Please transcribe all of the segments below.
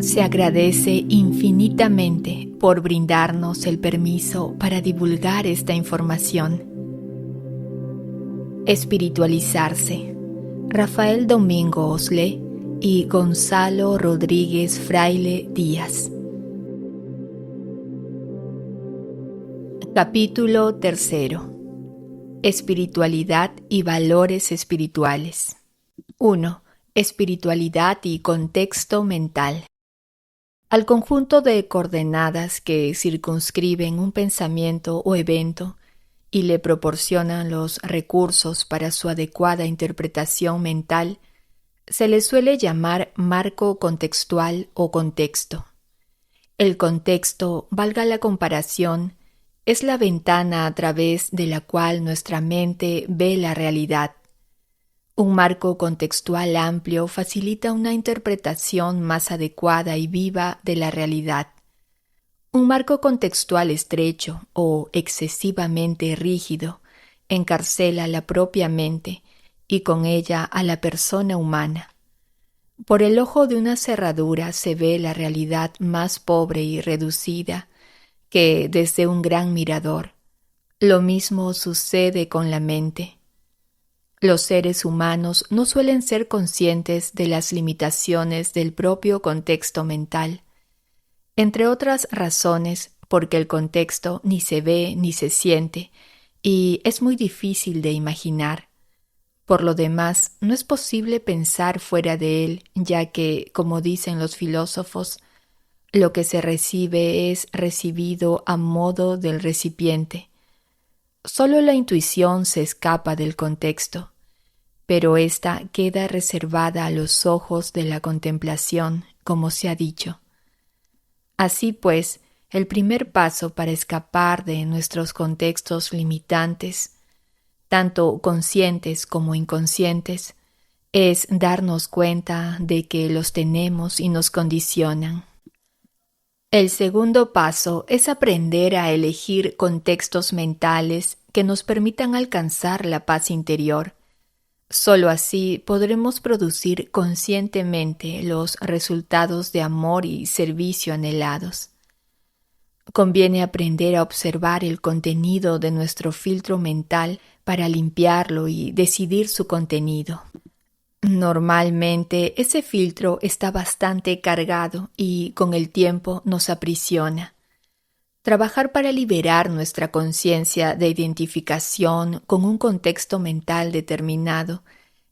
se agradece infinitamente por brindarnos el permiso para divulgar esta información. Espiritualizarse. Rafael Domingo Oslé y Gonzalo Rodríguez Fraile Díaz. Capítulo 3. Espiritualidad y valores espirituales. 1. Espiritualidad y contexto mental. Al conjunto de coordenadas que circunscriben un pensamiento o evento y le proporcionan los recursos para su adecuada interpretación mental, se le suele llamar marco contextual o contexto. El contexto, valga la comparación, es la ventana a través de la cual nuestra mente ve la realidad. Un marco contextual amplio facilita una interpretación más adecuada y viva de la realidad. Un marco contextual estrecho o excesivamente rígido encarcela la propia mente y con ella a la persona humana. Por el ojo de una cerradura se ve la realidad más pobre y reducida que desde un gran mirador. Lo mismo sucede con la mente. Los seres humanos no suelen ser conscientes de las limitaciones del propio contexto mental, entre otras razones porque el contexto ni se ve ni se siente y es muy difícil de imaginar. Por lo demás, no es posible pensar fuera de él, ya que, como dicen los filósofos, lo que se recibe es recibido a modo del recipiente. Solo la intuición se escapa del contexto, pero ésta queda reservada a los ojos de la contemplación, como se ha dicho. Así pues, el primer paso para escapar de nuestros contextos limitantes, tanto conscientes como inconscientes, es darnos cuenta de que los tenemos y nos condicionan. El segundo paso es aprender a elegir contextos mentales que nos permitan alcanzar la paz interior. Solo así podremos producir conscientemente los resultados de amor y servicio anhelados. Conviene aprender a observar el contenido de nuestro filtro mental para limpiarlo y decidir su contenido. Normalmente ese filtro está bastante cargado y con el tiempo nos aprisiona. Trabajar para liberar nuestra conciencia de identificación con un contexto mental determinado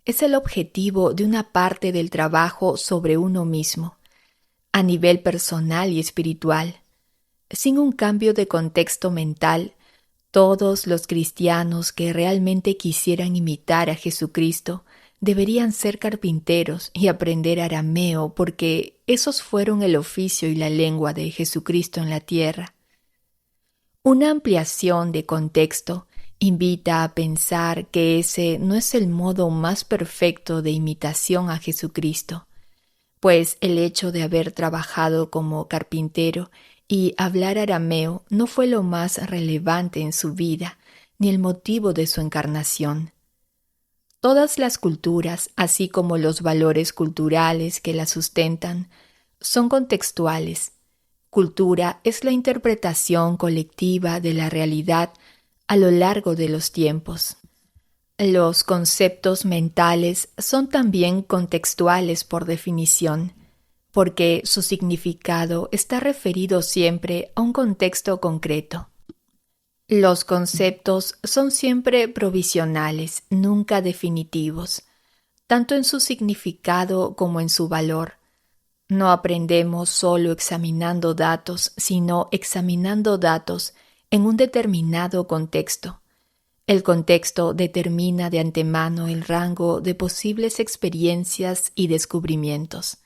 es el objetivo de una parte del trabajo sobre uno mismo, a nivel personal y espiritual. Sin un cambio de contexto mental, todos los cristianos que realmente quisieran imitar a Jesucristo deberían ser carpinteros y aprender arameo porque esos fueron el oficio y la lengua de Jesucristo en la tierra. Una ampliación de contexto invita a pensar que ese no es el modo más perfecto de imitación a Jesucristo, pues el hecho de haber trabajado como carpintero y hablar arameo no fue lo más relevante en su vida ni el motivo de su encarnación. Todas las culturas, así como los valores culturales que las sustentan, son contextuales. Cultura es la interpretación colectiva de la realidad a lo largo de los tiempos. Los conceptos mentales son también contextuales por definición, porque su significado está referido siempre a un contexto concreto. Los conceptos son siempre provisionales, nunca definitivos, tanto en su significado como en su valor. No aprendemos solo examinando datos, sino examinando datos en un determinado contexto. El contexto determina de antemano el rango de posibles experiencias y descubrimientos.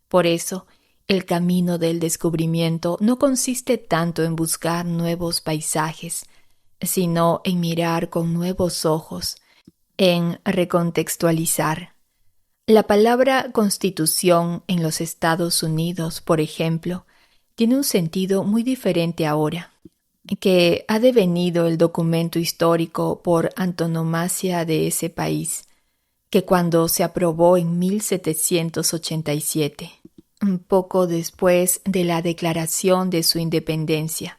Por eso, el camino del descubrimiento no consiste tanto en buscar nuevos paisajes, sino en mirar con nuevos ojos, en recontextualizar. La palabra Constitución en los Estados Unidos, por ejemplo, tiene un sentido muy diferente ahora, que ha devenido el documento histórico por antonomasia de ese país, que cuando se aprobó en 1787. poco después de la declaración de su independencia.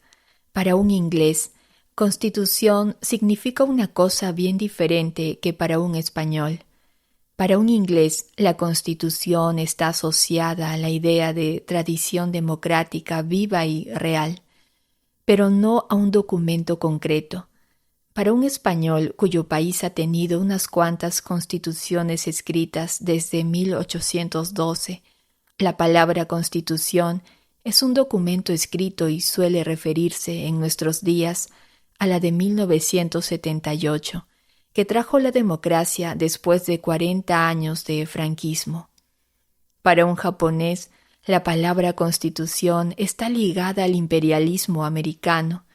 Para un inglés, constitución significa una cosa bien diferente que para un español. Para un inglés, la Constitución está asociada a la idea de tradición democrática viva y real, pero no a un documento concreto. Para un español cuyo país ha tenido unas cuantas constituciones escritas desde 1812, la palabra Constitución es un documento escrito y suele referirse en nuestros días a la de 1978, que trajo la democracia después de 40 años de franquismo. Para un japonés, la palabra Constitución está ligada al imperialismo americano,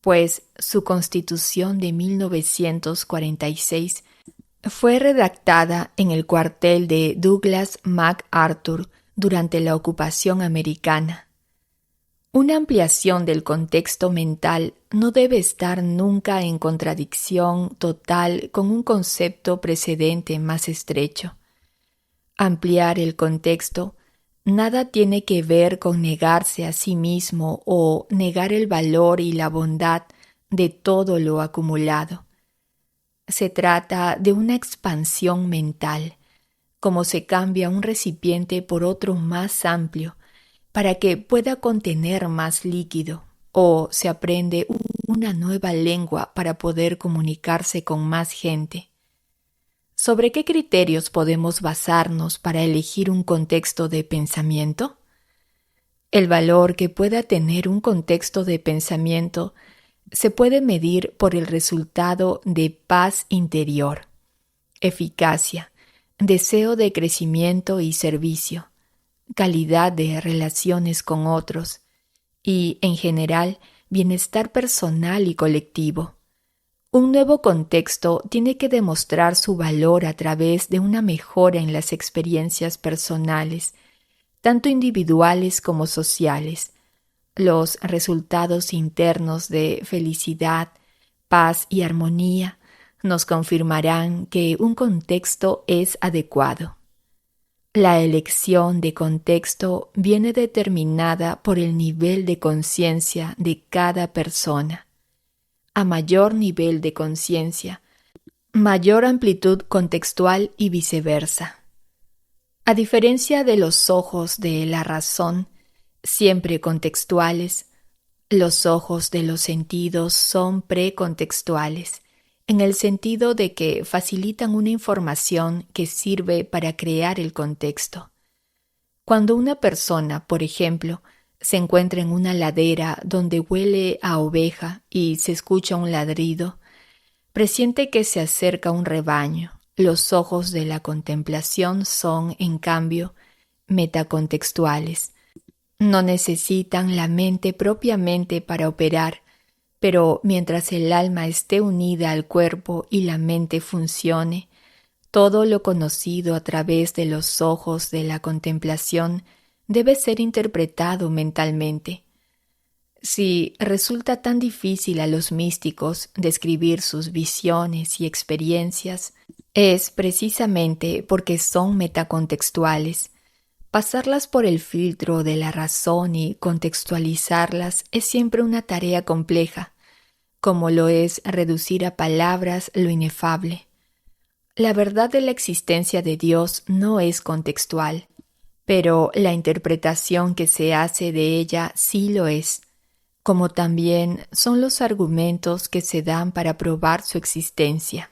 pues su Constitución de 1946 fue redactada en el cuartel de Douglas MacArthur durante la ocupación americana. Una ampliación del contexto mental no debe estar nunca en contradicción total con un concepto precedente más estrecho. Ampliar el contexto nada tiene que ver con negarse a sí mismo o negar el valor y la bondad de todo lo acumulado. Se trata de una expansión mental, como se cambia un recipiente por otro más amplio, para que pueda contener más líquido, o se aprende una nueva lengua para poder comunicarse con más gente. ¿Sobre qué criterios podemos basarnos para elegir un contexto de pensamiento? El valor que pueda tener un contexto de pensamiento se puede medir por el resultado de paz interior, eficacia, deseo de crecimiento y servicio, calidad de relaciones con otros y, en general, bienestar personal y colectivo. Un nuevo contexto tiene que demostrar su valor a través de una mejora en las experiencias personales, tanto individuales como sociales. Los resultados internos de felicidad, paz y armonía nos confirmarán que un contexto es adecuado. La elección de contexto viene determinada por el nivel de conciencia de cada persona. A mayor nivel de conciencia, mayor amplitud contextual y viceversa. A diferencia de los ojos de la razón, siempre contextuales, los ojos de los sentidos son precontextuales, en el sentido de que facilitan una información que sirve para crear el contexto. Cuando una persona, por ejemplo, se encuentra en una ladera donde huele a oveja y se escucha un ladrido, presiente que se acerca un rebaño. Los ojos de la contemplación son, en cambio, metacontextuales. No necesitan la mente propiamente para operar, pero mientras el alma esté unida al cuerpo y la mente funcione, todo lo conocido a través de los ojos de la contemplación debe ser interpretado mentalmente. Si resulta tan difícil a los místicos describir sus visiones y experiencias, es precisamente porque son metacontextuales. Pasarlas por el filtro de la razón y contextualizarlas es siempre una tarea compleja, como lo es reducir a palabras lo inefable. La verdad de la existencia de Dios no es contextual, pero la interpretación que se hace de ella sí lo es, como también son los argumentos que se dan para probar su existencia.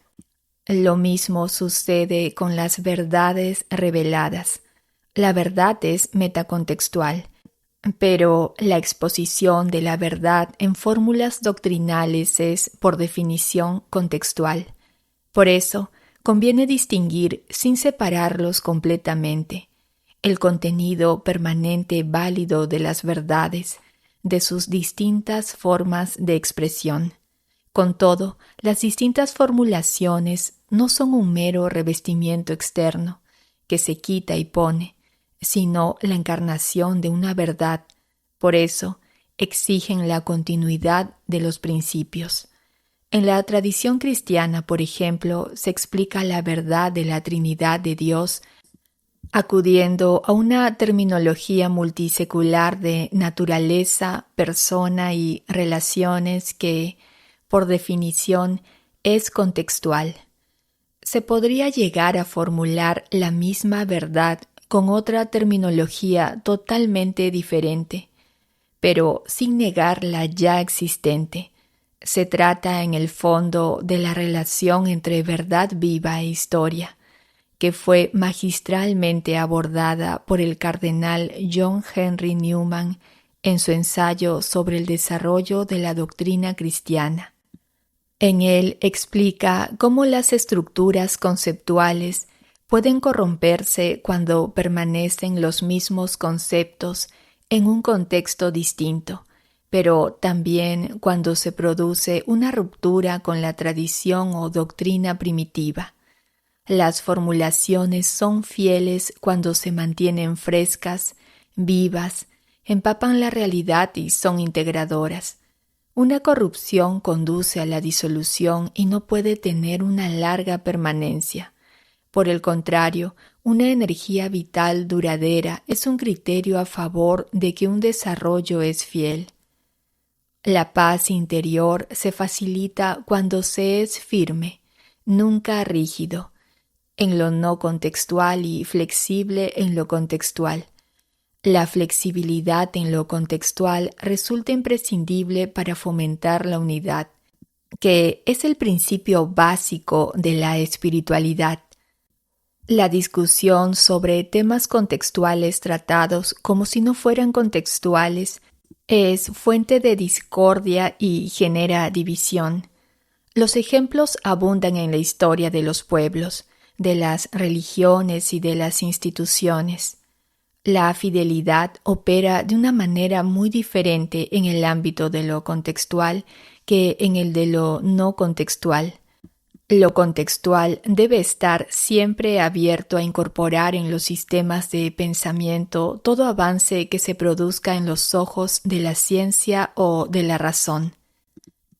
Lo mismo sucede con las verdades reveladas. La verdad es metacontextual, pero la exposición de la verdad en fórmulas doctrinales es, por definición, contextual. Por eso, conviene distinguir, sin separarlos completamente, el contenido permanente válido de las verdades, de sus distintas formas de expresión. Con todo, las distintas formulaciones no son un mero revestimiento externo que se quita y pone, sino la encarnación de una verdad. Por eso, exigen la continuidad de los principios. En la tradición cristiana, por ejemplo, se explica la verdad de la Trinidad de Dios acudiendo a una terminología multisecular de naturaleza, persona y relaciones que, por definición, es contextual. Se podría llegar a formular la misma verdad con otra terminología totalmente diferente, pero sin negar la ya existente. Se trata en el fondo de la relación entre verdad viva e historia, que fue magistralmente abordada por el cardenal John Henry Newman en su ensayo sobre el desarrollo de la doctrina cristiana. En él explica cómo las estructuras conceptuales pueden corromperse cuando permanecen los mismos conceptos en un contexto distinto, pero también cuando se produce una ruptura con la tradición o doctrina primitiva. Las formulaciones son fieles cuando se mantienen frescas, vivas, empapan la realidad y son integradoras. Una corrupción conduce a la disolución y no puede tener una larga permanencia. Por el contrario, una energía vital duradera es un criterio a favor de que un desarrollo es fiel. La paz interior se facilita cuando se es firme, nunca rígido, en lo no contextual y flexible en lo contextual. La flexibilidad en lo contextual resulta imprescindible para fomentar la unidad, que es el principio básico de la espiritualidad. La discusión sobre temas contextuales tratados como si no fueran contextuales es fuente de discordia y genera división. Los ejemplos abundan en la historia de los pueblos, de las religiones y de las instituciones. La fidelidad opera de una manera muy diferente en el ámbito de lo contextual que en el de lo no contextual. Lo contextual debe estar siempre abierto a incorporar en los sistemas de pensamiento todo avance que se produzca en los ojos de la ciencia o de la razón.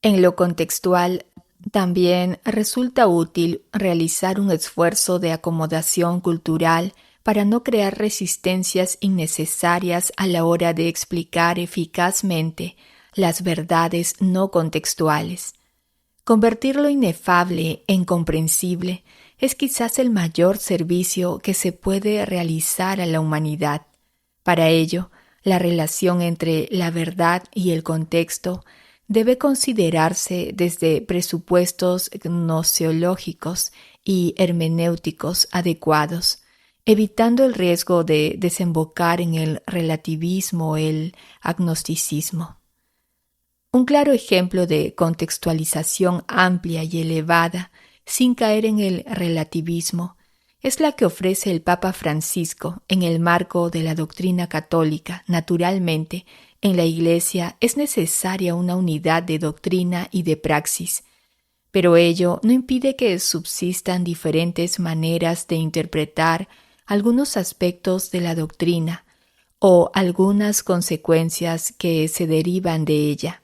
En lo contextual también resulta útil realizar un esfuerzo de acomodación cultural para no crear resistencias innecesarias a la hora de explicar eficazmente las verdades no contextuales. Convertir lo inefable en comprensible es quizás el mayor servicio que se puede realizar a la humanidad. Para ello, la relación entre la verdad y el contexto debe considerarse desde presupuestos gnoseológicos y hermenéuticos adecuados, evitando el riesgo de desembocar en el relativismo o el agnosticismo. Un claro ejemplo de contextualización amplia y elevada, sin caer en el relativismo, es la que ofrece el Papa Francisco en el marco de la doctrina católica. Naturalmente, en la Iglesia es necesaria una unidad de doctrina y de praxis, pero ello no impide que subsistan diferentes maneras de interpretar algunos aspectos de la doctrina o algunas consecuencias que se derivan de ella.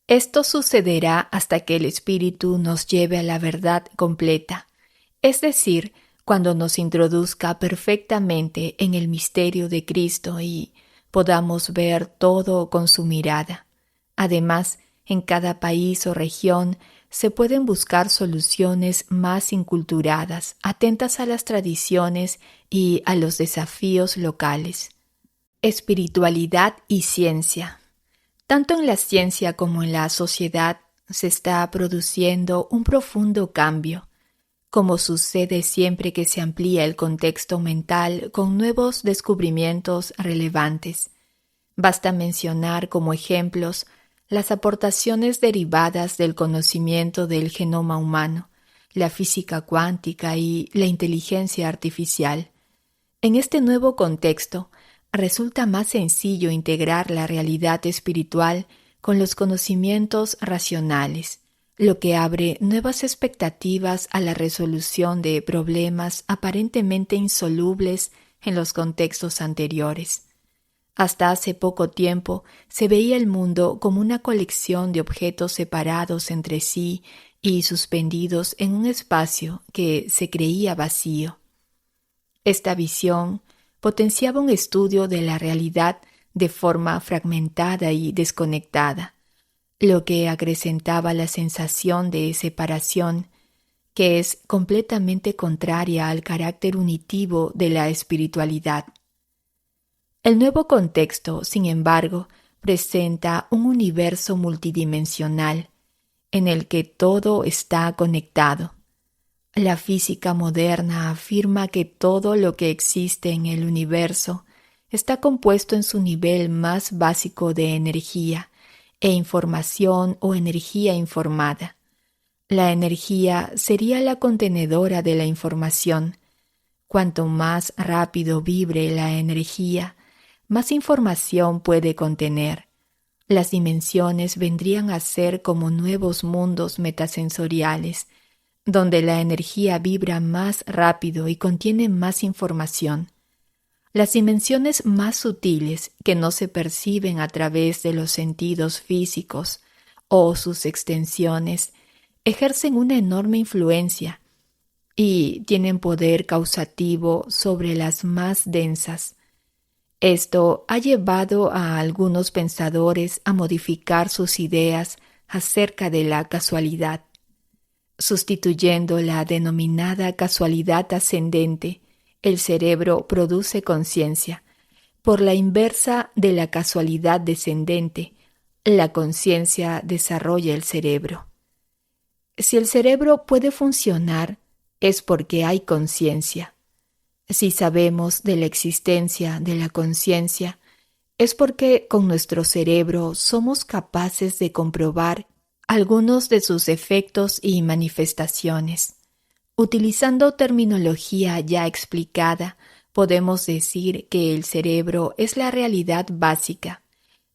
Esto sucederá hasta que el Espíritu nos lleve a la verdad completa, es decir, cuando nos introduzca perfectamente en el misterio de Cristo y podamos ver todo con su mirada. Además, en cada país o región se pueden buscar soluciones más inculturadas, atentas a las tradiciones y a los desafíos locales. Espiritualidad y ciencia. Tanto en la ciencia como en la sociedad se está produciendo un profundo cambio, como sucede siempre que se amplía el contexto mental con nuevos descubrimientos relevantes. Basta mencionar como ejemplos las aportaciones derivadas del conocimiento del genoma humano, la física cuántica y la inteligencia artificial. En este nuevo contexto, resulta más sencillo integrar la realidad espiritual con los conocimientos racionales, lo que abre nuevas expectativas a la resolución de problemas aparentemente insolubles en los contextos anteriores. Hasta hace poco tiempo se veía el mundo como una colección de objetos separados entre sí y suspendidos en un espacio que se creía vacío. Esta visión potenciaba un estudio de la realidad de forma fragmentada y desconectada, lo que acrecentaba la sensación de separación, que es completamente contraria al carácter unitivo de la espiritualidad. El nuevo contexto, sin embargo, presenta un universo multidimensional en el que todo está conectado. La física moderna afirma que todo lo que existe en el universo está compuesto en su nivel más básico de energía e información o energía informada. La energía sería la contenedora de la información. Cuanto más rápido vibre la energía, más información puede contener. Las dimensiones vendrían a ser como nuevos mundos metasensoriales, donde la energía vibra más rápido y contiene más información. Las dimensiones más sutiles, que no se perciben a través de los sentidos físicos o sus extensiones, ejercen una enorme influencia y tienen poder causativo sobre las más densas. Esto ha llevado a algunos pensadores a modificar sus ideas acerca de la casualidad, sustituyendo la denominada casualidad ascendente, el cerebro produce conciencia, por la inversa de la casualidad descendente, la conciencia desarrolla el cerebro. Si el cerebro puede funcionar, es porque hay conciencia. Si sabemos de la existencia de la conciencia, es porque con nuestro cerebro somos capaces de comprobar algunos de sus efectos y manifestaciones. Utilizando terminología ya explicada, podemos decir que el cerebro es la realidad básica.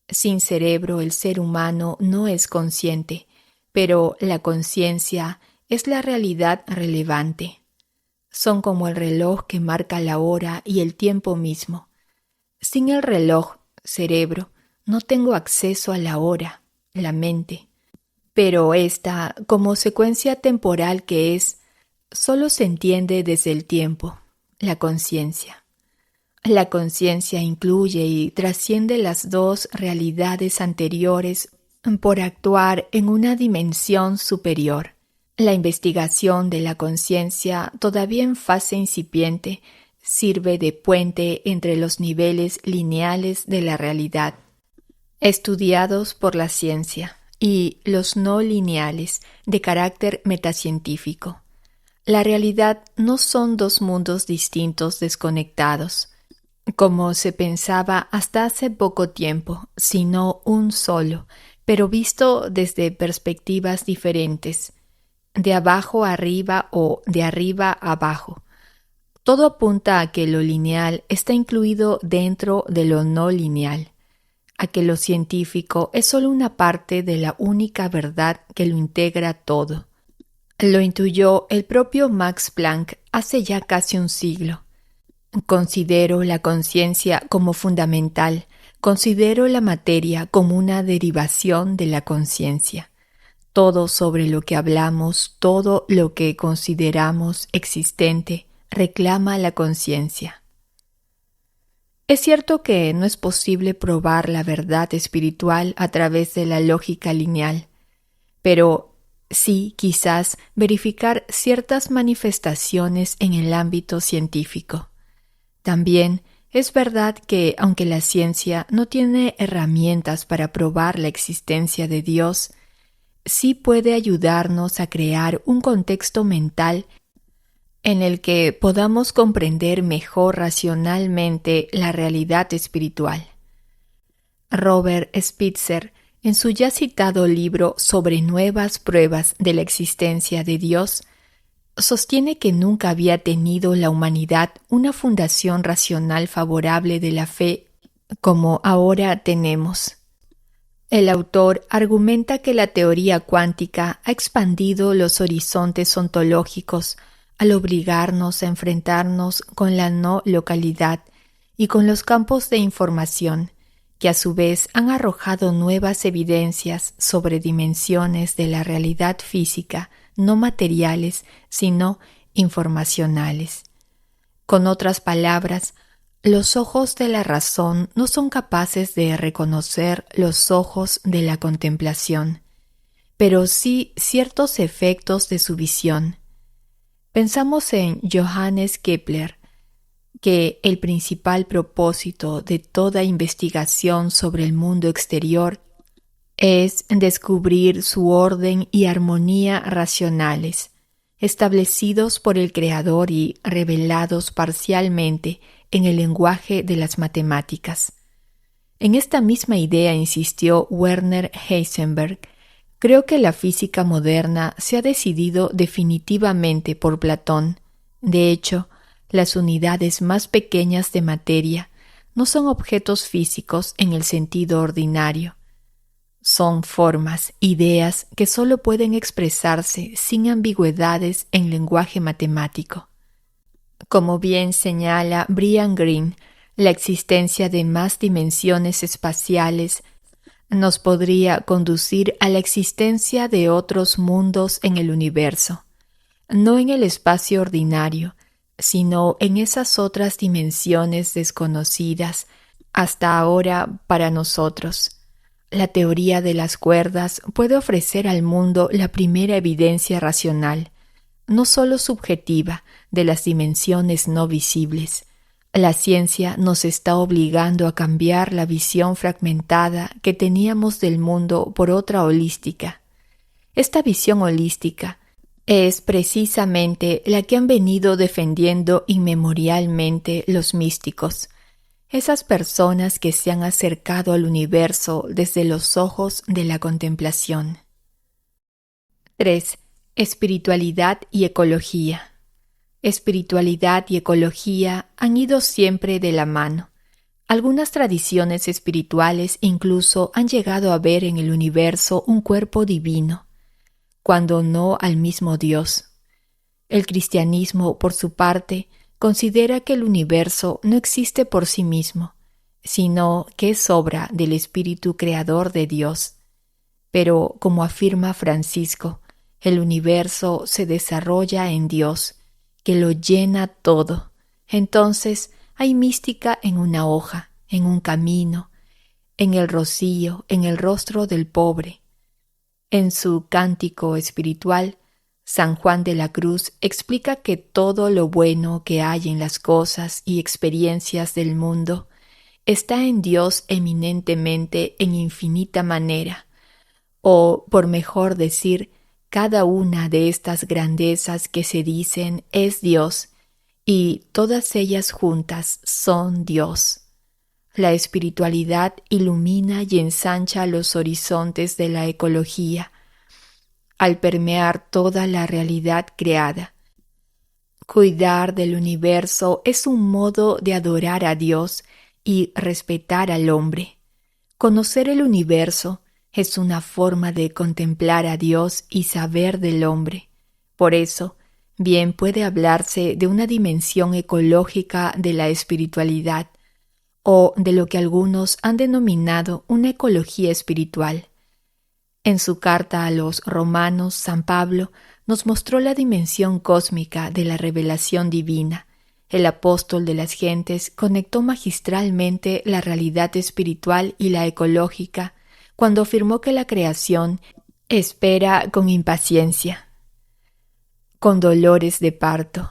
Sin cerebro, el ser humano no es consciente, pero la conciencia es la realidad relevante. Son como el reloj que marca la hora y el tiempo mismo. Sin el reloj, cerebro, no tengo acceso a la hora, la mente. Pero esta, como secuencia temporal que es, solo se entiende desde el tiempo, la conciencia. La conciencia incluye y trasciende las dos realidades anteriores por actuar en una dimensión superior. La investigación de la conciencia, todavía en fase incipiente, sirve de puente entre los niveles lineales de la realidad, estudiados por la ciencia, y los no lineales, de carácter metacientífico. La realidad no son dos mundos distintos desconectados, como se pensaba hasta hace poco tiempo, sino un solo, pero visto desde perspectivas diferentes, de abajo a arriba o de arriba a abajo. Todo apunta a que lo lineal está incluido dentro de lo no lineal, a que lo científico es solo una parte de la única verdad que lo integra todo. Lo intuyó el propio Max Planck hace ya casi un siglo. Considero la conciencia como fundamental, considero la materia como una derivación de la conciencia. Todo sobre lo que hablamos, todo lo que consideramos existente, reclama la conciencia. Es cierto que no es posible probar la verdad espiritual a través de la lógica lineal, pero sí, quizás, verificar ciertas manifestaciones en el ámbito científico. También es verdad que, aunque la ciencia no tiene herramientas para probar la existencia de Dios, sí puede ayudarnos a crear un contexto mental en el que podamos comprender mejor racionalmente la realidad espiritual. Robert Spitzer, en su ya citado libro sobre nuevas pruebas de la existencia de Dios, sostiene que nunca había tenido la humanidad una fundación racional favorable de la fe como ahora tenemos. El autor argumenta que la teoría cuántica ha expandido los horizontes ontológicos al obligarnos a enfrentarnos con la no localidad y con los campos de información, que a su vez han arrojado nuevas evidencias sobre dimensiones de la realidad física, no materiales, sino informacionales. Con otras palabras, los ojos de la razón no son capaces de reconocer los ojos de la contemplación, pero sí ciertos efectos de su visión. Pensamos en Johannes Kepler, que el principal propósito de toda investigación sobre el mundo exterior es descubrir su orden y armonía racionales, establecidos por el Creador y revelados parcialmente en el lenguaje de las matemáticas. En esta misma idea insistió Werner Heisenberg. Creo que la física moderna se ha decidido definitivamente por Platón. De hecho, las unidades más pequeñas de materia no son objetos físicos en el sentido ordinario. Son formas, ideas que solo pueden expresarse sin ambigüedades en lenguaje matemático. Como bien señala Brian Greene, la existencia de más dimensiones espaciales nos podría conducir a la existencia de otros mundos en el universo, no en el espacio ordinario, sino en esas otras dimensiones desconocidas hasta ahora para nosotros. La teoría de las cuerdas puede ofrecer al mundo la primera evidencia racional, no solo subjetiva, de las dimensiones no visibles. La ciencia nos está obligando a cambiar la visión fragmentada que teníamos del mundo por otra holística. Esta visión holística es precisamente la que han venido defendiendo inmemorialmente los místicos, esas personas que se han acercado al universo desde los ojos de la contemplación. 3. Espiritualidad y ecología. Espiritualidad y ecología han ido siempre de la mano. Algunas tradiciones espirituales incluso han llegado a ver en el universo un cuerpo divino, cuando no al mismo Dios. El cristianismo, por su parte, considera que el universo no existe por sí mismo, sino que es obra del Espíritu Creador de Dios. Pero, como afirma Francisco, el universo se desarrolla en Dios, que lo llena todo. Entonces hay mística en una hoja, en un camino, en el rocío, en el rostro del pobre. En su cántico espiritual, San Juan de la Cruz explica que todo lo bueno que hay en las cosas y experiencias del mundo está en Dios eminentemente en infinita manera, o, por mejor decir, cada una de estas grandezas que se dicen es Dios, y todas ellas juntas son Dios. La espiritualidad ilumina y ensancha los horizontes de la ecología, al permear toda la realidad creada. Cuidar del universo es un modo de adorar a Dios y respetar al hombre. Conocer el universo es una forma de contemplar a Dios y saber del hombre. Por eso, bien puede hablarse de una dimensión ecológica de la espiritualidad, o de lo que algunos han denominado una ecología espiritual. En su carta a los Romanos, San Pablo nos mostró la dimensión cósmica de la revelación divina. El apóstol de las gentes conectó magistralmente la realidad espiritual y la ecológica cuando afirmó que la creación espera con impaciencia, con dolores de parto,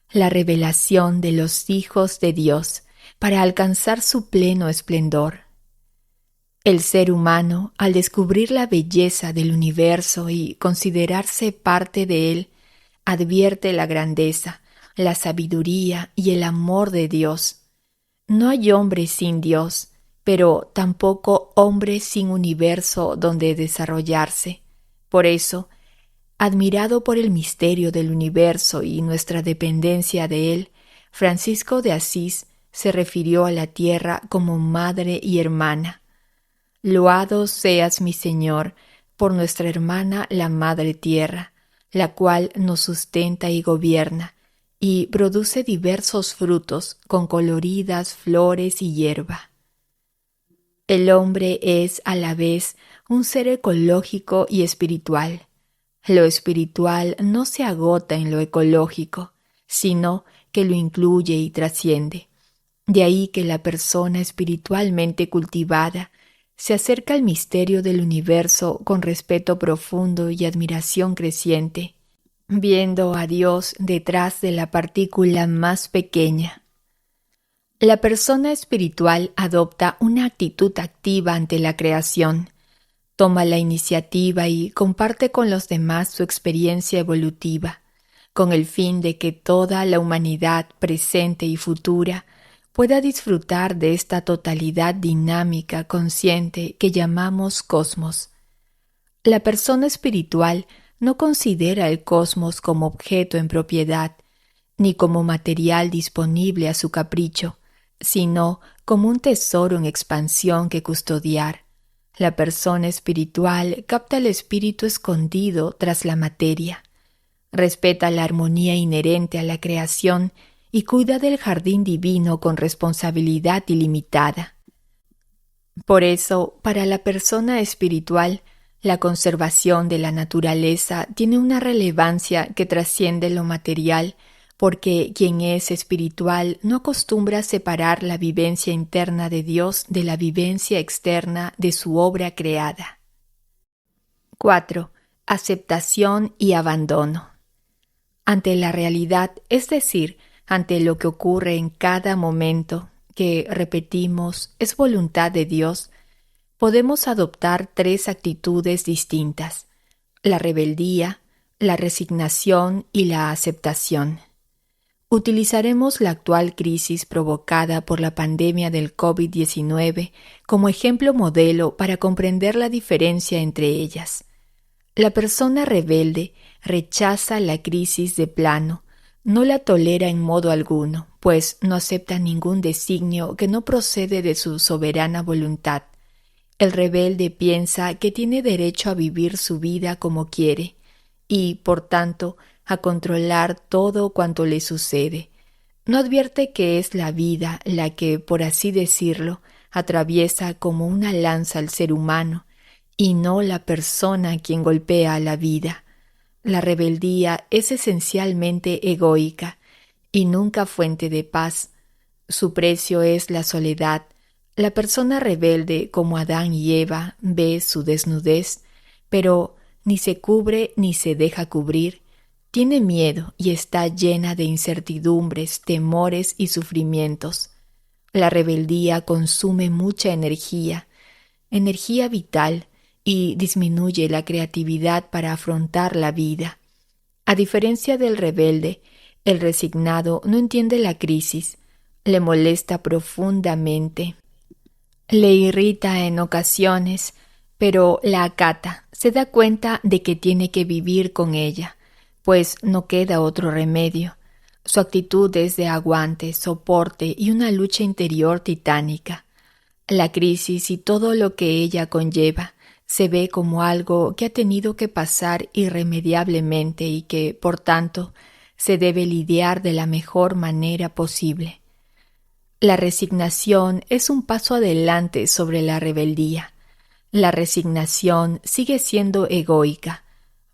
la revelación de los hijos de Dios para alcanzar su pleno esplendor. El ser humano, al descubrir la belleza del universo y considerarse parte de él, advierte la grandeza, la sabiduría y el amor de Dios. No hay hombre sin Dios, pero tampoco hombre sin universo donde desarrollarse. Por eso, admirado por el misterio del universo y nuestra dependencia de él, Francisco de Asís se refirió a la tierra como madre y hermana. Loado seas, mi Señor, por nuestra hermana la Madre Tierra, la cual nos sustenta y gobierna, y produce diversos frutos con coloridas flores y hierba. El hombre es a la vez un ser ecológico y espiritual. Lo espiritual no se agota en lo ecológico, sino que lo incluye y trasciende. De ahí que la persona espiritualmente cultivada se acerca al misterio del universo con respeto profundo y admiración creciente, viendo a Dios detrás de la partícula más pequeña. La persona espiritual adopta una actitud activa ante la creación, toma la iniciativa y comparte con los demás su experiencia evolutiva, con el fin de que toda la humanidad presente y futura pueda disfrutar de esta totalidad dinámica consciente que llamamos cosmos. La persona espiritual no considera el cosmos como objeto en propiedad, ni como material disponible a su capricho, sino como un tesoro en expansión que custodiar. La persona espiritual capta el espíritu escondido tras la materia, respeta la armonía inherente a la creación y cuida del jardín divino con responsabilidad ilimitada. Por eso, para la persona espiritual, la conservación de la naturaleza tiene una relevancia que trasciende lo material, porque quien es espiritual no acostumbra a separar la vivencia interna de Dios de la vivencia externa de su obra creada. 4. Aceptación y abandono. Ante la realidad, es decir, ante lo que ocurre en cada momento, que, repetimos, es voluntad de Dios, podemos adoptar 3 actitudes distintas: la rebeldía, la resignación y la aceptación. Utilizaremos la actual crisis provocada por la pandemia del COVID-19 como ejemplo modelo para comprender la diferencia entre ellas. La persona rebelde rechaza la crisis de plano, no la tolera en modo alguno, pues no acepta ningún designio que no procede de su soberana voluntad. El rebelde piensa que tiene derecho a vivir su vida como quiere y, por tanto, a controlar todo cuanto le sucede. No advierte que es la vida la que, por así decirlo, atraviesa como una lanza al ser humano, y no la persona quien golpea a la vida. La rebeldía es esencialmente egoica y nunca fuente de paz. Su precio es la soledad. La persona rebelde, como Adán y Eva, ve su desnudez, pero ni se cubre ni se deja cubrir. Tiene miedo y está llena de incertidumbres, temores y sufrimientos. La rebeldía consume mucha energía vital, y disminuye la creatividad para afrontar la vida. A diferencia del rebelde, el resignado no entiende la crisis, le molesta profundamente, le irrita en ocasiones, pero la acata, se da cuenta de que tiene que vivir con ella, pues no queda otro remedio. Su actitud es de aguante, soporte y una lucha interior titánica. La crisis y todo lo que ella conlleva se ve como algo que ha tenido que pasar irremediablemente y que, por tanto, se debe lidiar de la mejor manera posible. La resignación es un paso adelante sobre la rebeldía. La resignación sigue siendo egoica,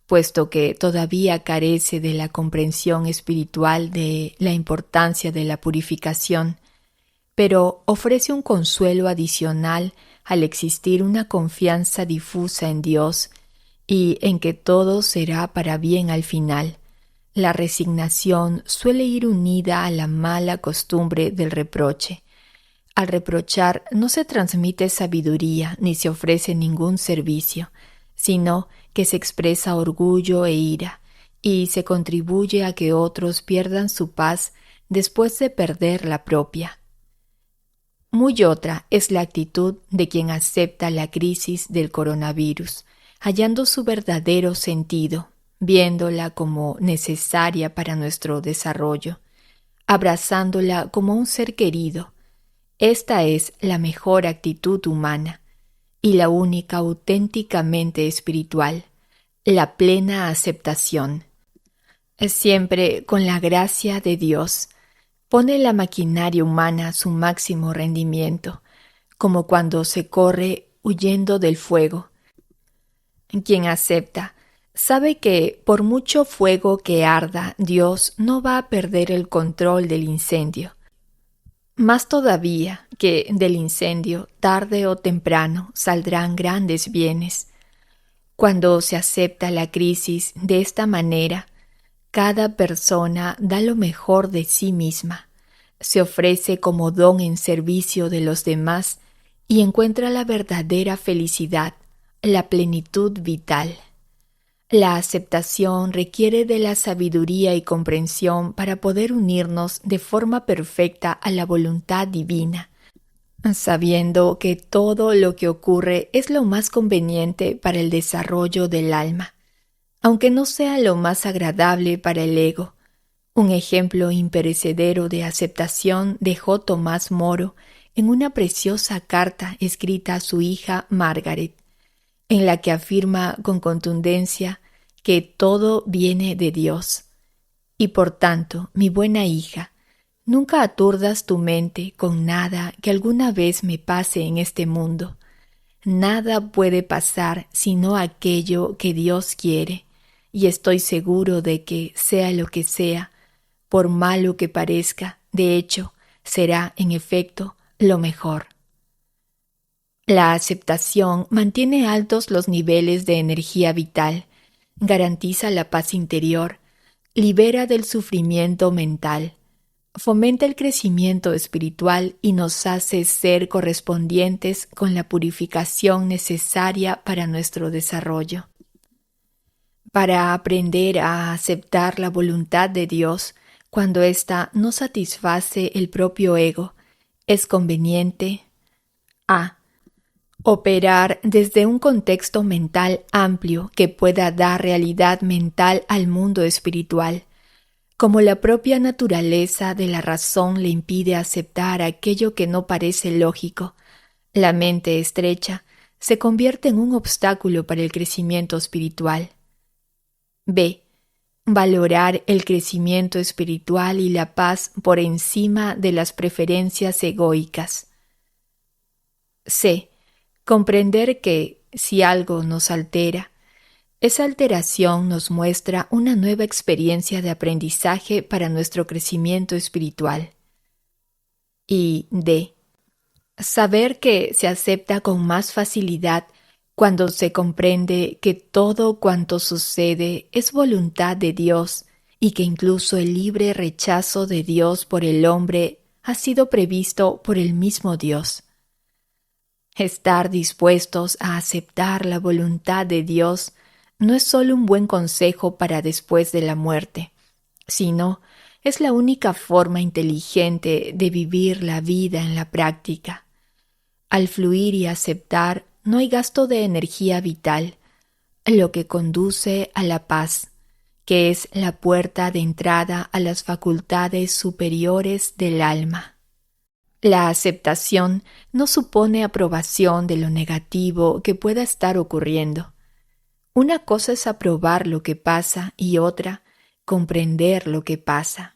puesto que todavía carece de la comprensión espiritual de la importancia de la purificación, pero ofrece un consuelo adicional al existir una confianza difusa en Dios y en que todo será para bien al final. La resignación suele ir unida a la mala costumbre del reproche. Al reprochar no se transmite sabiduría ni se ofrece ningún servicio, sino que se expresa orgullo e ira, y se contribuye a que otros pierdan su paz después de perder la propia. Muy otra es la actitud de quien acepta la crisis del coronavirus, hallando su verdadero sentido, viéndola como necesaria para nuestro desarrollo, abrazándola como un ser querido. Esta es la mejor actitud humana y la única auténticamente espiritual, la plena aceptación. Siempre con la gracia de Dios, pone la maquinaria humana a su máximo rendimiento, como cuando se corre huyendo del fuego. Quien acepta Sabe que por mucho fuego que arda, Dios no va a perder el control del incendio. Más todavía que del incendio, tarde o temprano, saldrán grandes bienes. Cuando se acepta la crisis de esta manera, cada persona da lo mejor de sí misma, se ofrece como don en servicio de los demás y encuentra la verdadera felicidad, la plenitud vital. La aceptación requiere de la sabiduría y comprensión para poder unirnos de forma perfecta a la voluntad divina, sabiendo que todo lo que ocurre es lo más conveniente para el desarrollo del alma, aunque no sea lo más agradable para el ego. Un ejemplo imperecedero de aceptación dejó Tomás Moro en una preciosa carta escrita a su hija Margaret, en la que afirma con contundencia que todo viene de Dios. Y por tanto, mi buena hija, nunca aturdas tu mente con nada que alguna vez me pase en este mundo. Nada puede pasar sino aquello que Dios quiere, y estoy seguro de que, sea lo que sea, por malo que parezca, de hecho, será, en efecto, lo mejor. La aceptación mantiene altos los niveles de energía vital, garantiza la paz interior, libera del sufrimiento mental, fomenta el crecimiento espiritual y nos hace ser correspondientes con la purificación necesaria para nuestro desarrollo. Para aprender a aceptar la voluntad de Dios cuando ésta no satisface el propio ego, es conveniente a. Operar desde un contexto mental amplio que pueda dar realidad mental al mundo espiritual. Como la propia naturaleza de la razón le impide aceptar aquello que no parece lógico, la mente estrecha se convierte en un obstáculo para el crecimiento espiritual. B. Valorar el crecimiento espiritual y la paz por encima de las preferencias egoicas. C. Comprender que, si algo nos altera, esa alteración nos muestra una nueva experiencia de aprendizaje para nuestro crecimiento espiritual. Y D. Saber que se acepta con más facilidad cuando se comprende que todo cuanto sucede es voluntad de Dios y que incluso el libre rechazo de Dios por el hombre ha sido previsto por el mismo Dios. Estar dispuestos a aceptar la voluntad de Dios no es solo un buen consejo para después de la muerte, sino es la única forma inteligente de vivir la vida en la práctica. Al fluir y aceptar, no hay gasto de energía vital, lo que conduce a la paz, que es la puerta de entrada a las facultades superiores del alma. La aceptación no supone aprobación de lo negativo que pueda estar ocurriendo. Una cosa es aprobar lo que pasa y otra, comprender lo que pasa.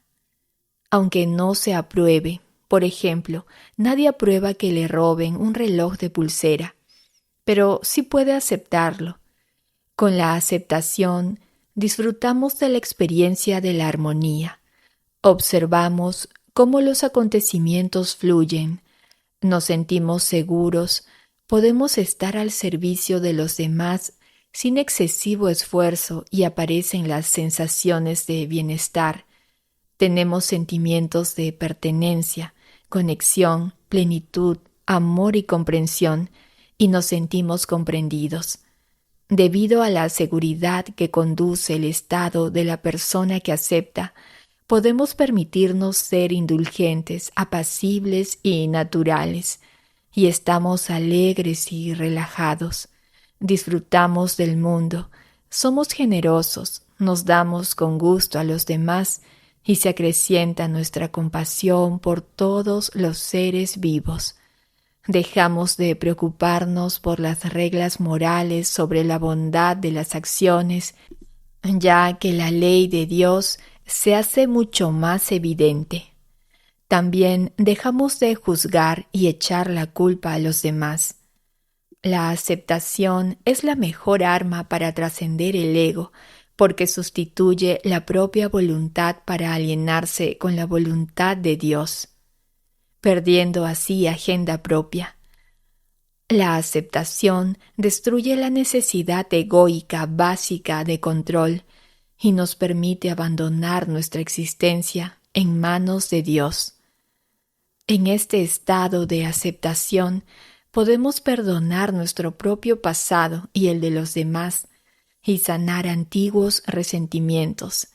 Aunque no se apruebe, por ejemplo, nadie aprueba que le roben un reloj de pulsera, pero sí puede aceptarlo. Con la aceptación, disfrutamos de la experiencia de la armonía. Observamos cómo los acontecimientos fluyen, nos sentimos seguros, podemos estar al servicio de los demás sin excesivo esfuerzo y aparecen las sensaciones de bienestar. Tenemos sentimientos de pertenencia, conexión, plenitud, amor y comprensión, y nos sentimos comprendidos. Debido a la seguridad que conduce el estado de la persona que acepta, podemos permitirnos ser indulgentes, apacibles y naturales, y estamos alegres y relajados. Disfrutamos del mundo, somos generosos, nos damos con gusto a los demás y se acrecienta nuestra compasión por todos los seres vivos. Dejamos de preocuparnos por las reglas morales sobre la bondad de las acciones, ya que la ley de Dios se hace mucho más evidente. También dejamos de juzgar y echar la culpa a los demás. La aceptación es la mejor arma para trascender el ego, porque sustituye la propia voluntad para alienarse con la voluntad de Dios, perdiendo así agenda propia. La aceptación destruye la necesidad egoica básica de control y nos permite abandonar nuestra existencia en manos de Dios. En este estado de aceptación podemos perdonar nuestro propio pasado y el de los demás y sanar antiguos resentimientos.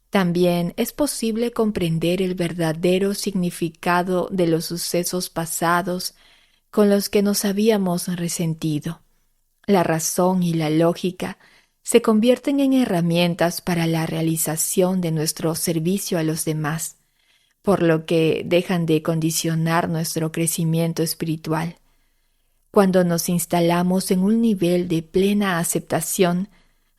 También es posible comprender el verdadero significado de los sucesos pasados con los que nos habíamos resentido. La razón y la lógica se convierten en herramientas para la realización de nuestro servicio a los demás, por lo que dejan de condicionar nuestro crecimiento espiritual. Cuando nos instalamos en un nivel de plena aceptación,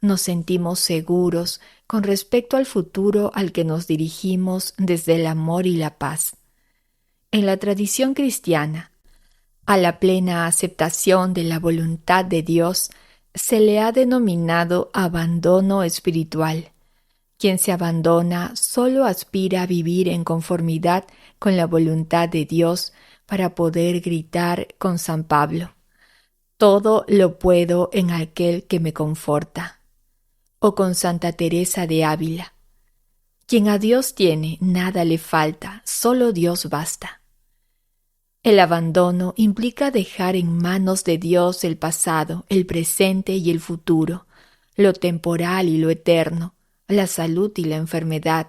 nos sentimos seguros con respecto al futuro al que nos dirigimos desde el amor y la paz. En la tradición cristiana, a la plena aceptación de la voluntad de Dios se le ha denominado abandono espiritual. Quien se abandona solo aspira a vivir en conformidad con la voluntad de Dios para poder gritar con San Pablo: todo lo puedo en aquel que me conforta. O con Santa Teresa de Ávila: quien a Dios tiene, nada le falta, solo Dios basta. El abandono implica dejar en manos de Dios el pasado, el presente y el futuro, lo temporal y lo eterno, la salud y la enfermedad,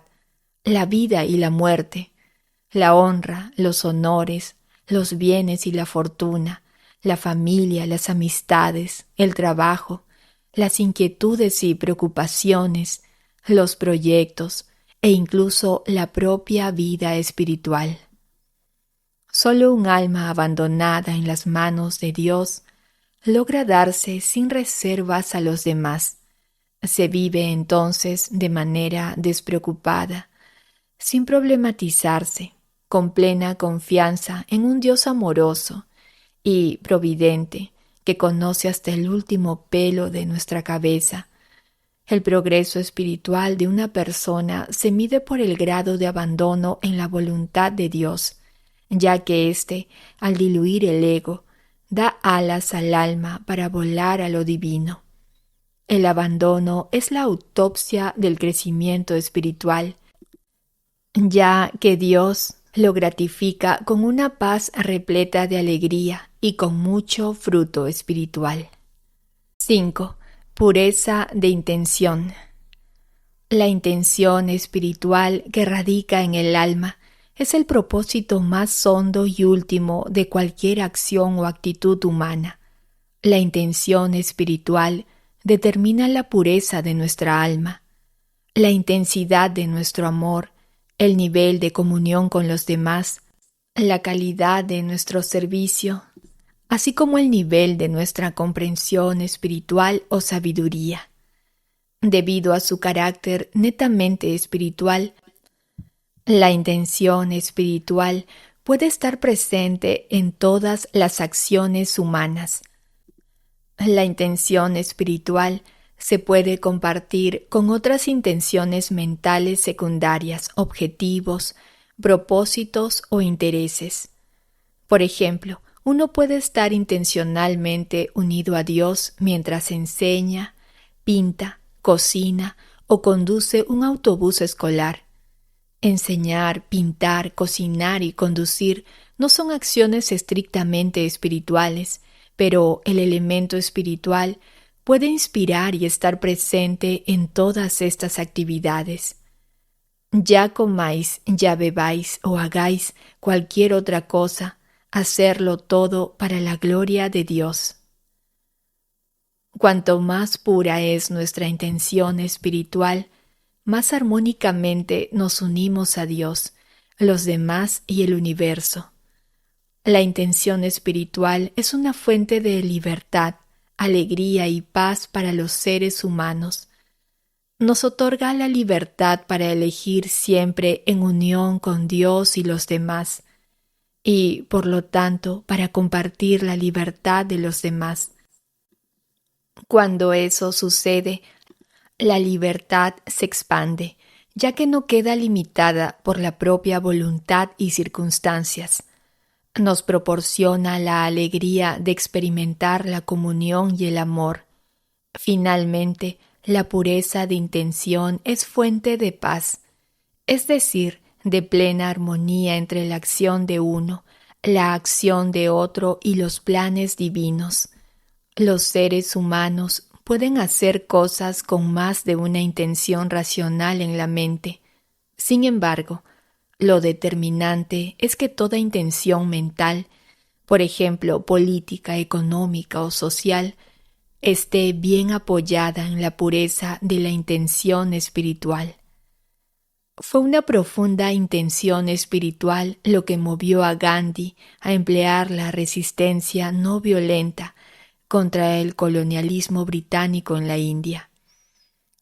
la vida y la muerte, la honra, los honores, los bienes y la fortuna, la familia, las amistades, el trabajo, las inquietudes y preocupaciones, los proyectos e incluso la propia vida espiritual. Solo un alma abandonada en las manos de Dios logra darse sin reservas a los demás. Se vive entonces de manera despreocupada, sin problematizarse, con plena confianza en un Dios amoroso y providente que conoce hasta el último pelo de nuestra cabeza. El progreso espiritual de una persona se mide por el grado de abandono en la voluntad de Dios, ya que éste, al diluir el ego, da alas al alma para volar a lo divino. El abandono es la autopsia del crecimiento espiritual, ya que Dios lo gratifica con una paz repleta de alegría y con mucho fruto espiritual. 5. Pureza de intención. La intención espiritual que radica en el alma es el propósito más hondo y último de cualquier acción o actitud humana. La intención espiritual determina la pureza de nuestra alma, la intensidad de nuestro amor, el nivel de comunión con los demás, la calidad de nuestro servicio, así como el nivel de nuestra comprensión espiritual o sabiduría. Debido a su carácter netamente espiritual, la intención espiritual puede estar presente en todas las acciones humanas. La intención espiritual se puede compartir con otras intenciones mentales secundarias, objetivos, propósitos o intereses. Por ejemplo, uno puede estar intencionalmente unido a Dios mientras enseña, pinta, cocina o conduce un autobús escolar. Enseñar, pintar, cocinar y conducir no son acciones estrictamente espirituales, pero el elemento espiritual puede inspirar y estar presente en todas estas actividades. Ya comáis, ya bebáis o hagáis cualquier otra cosa, hacerlo todo para la gloria de Dios. Cuanto más pura es nuestra intención espiritual, más armónicamente nos unimos a Dios, los demás y el universo. La intención espiritual es una fuente de libertad, alegría y paz para los seres humanos. Nos otorga la libertad para elegir siempre en unión con Dios y los demás. y, por lo tanto, para compartir la libertad de los demás. Cuando eso sucede, la libertad se expande, ya que no queda limitada por la propia voluntad y circunstancias. Nos proporciona la alegría de experimentar la comunión y el amor. Finalmente, la pureza de intención es fuente de paz, es decir, de plena armonía entre la acción de uno, la acción de otro y los planes divinos. Los seres humanos pueden hacer cosas con más de una intención racional en la mente. Sin embargo, lo determinante es que toda intención mental, por ejemplo, política, económica o social, esté bien apoyada en la pureza de la intención espiritual. Fue una profunda intención espiritual lo que movió a Gandhi a emplear la resistencia no violenta contra el colonialismo británico en la India.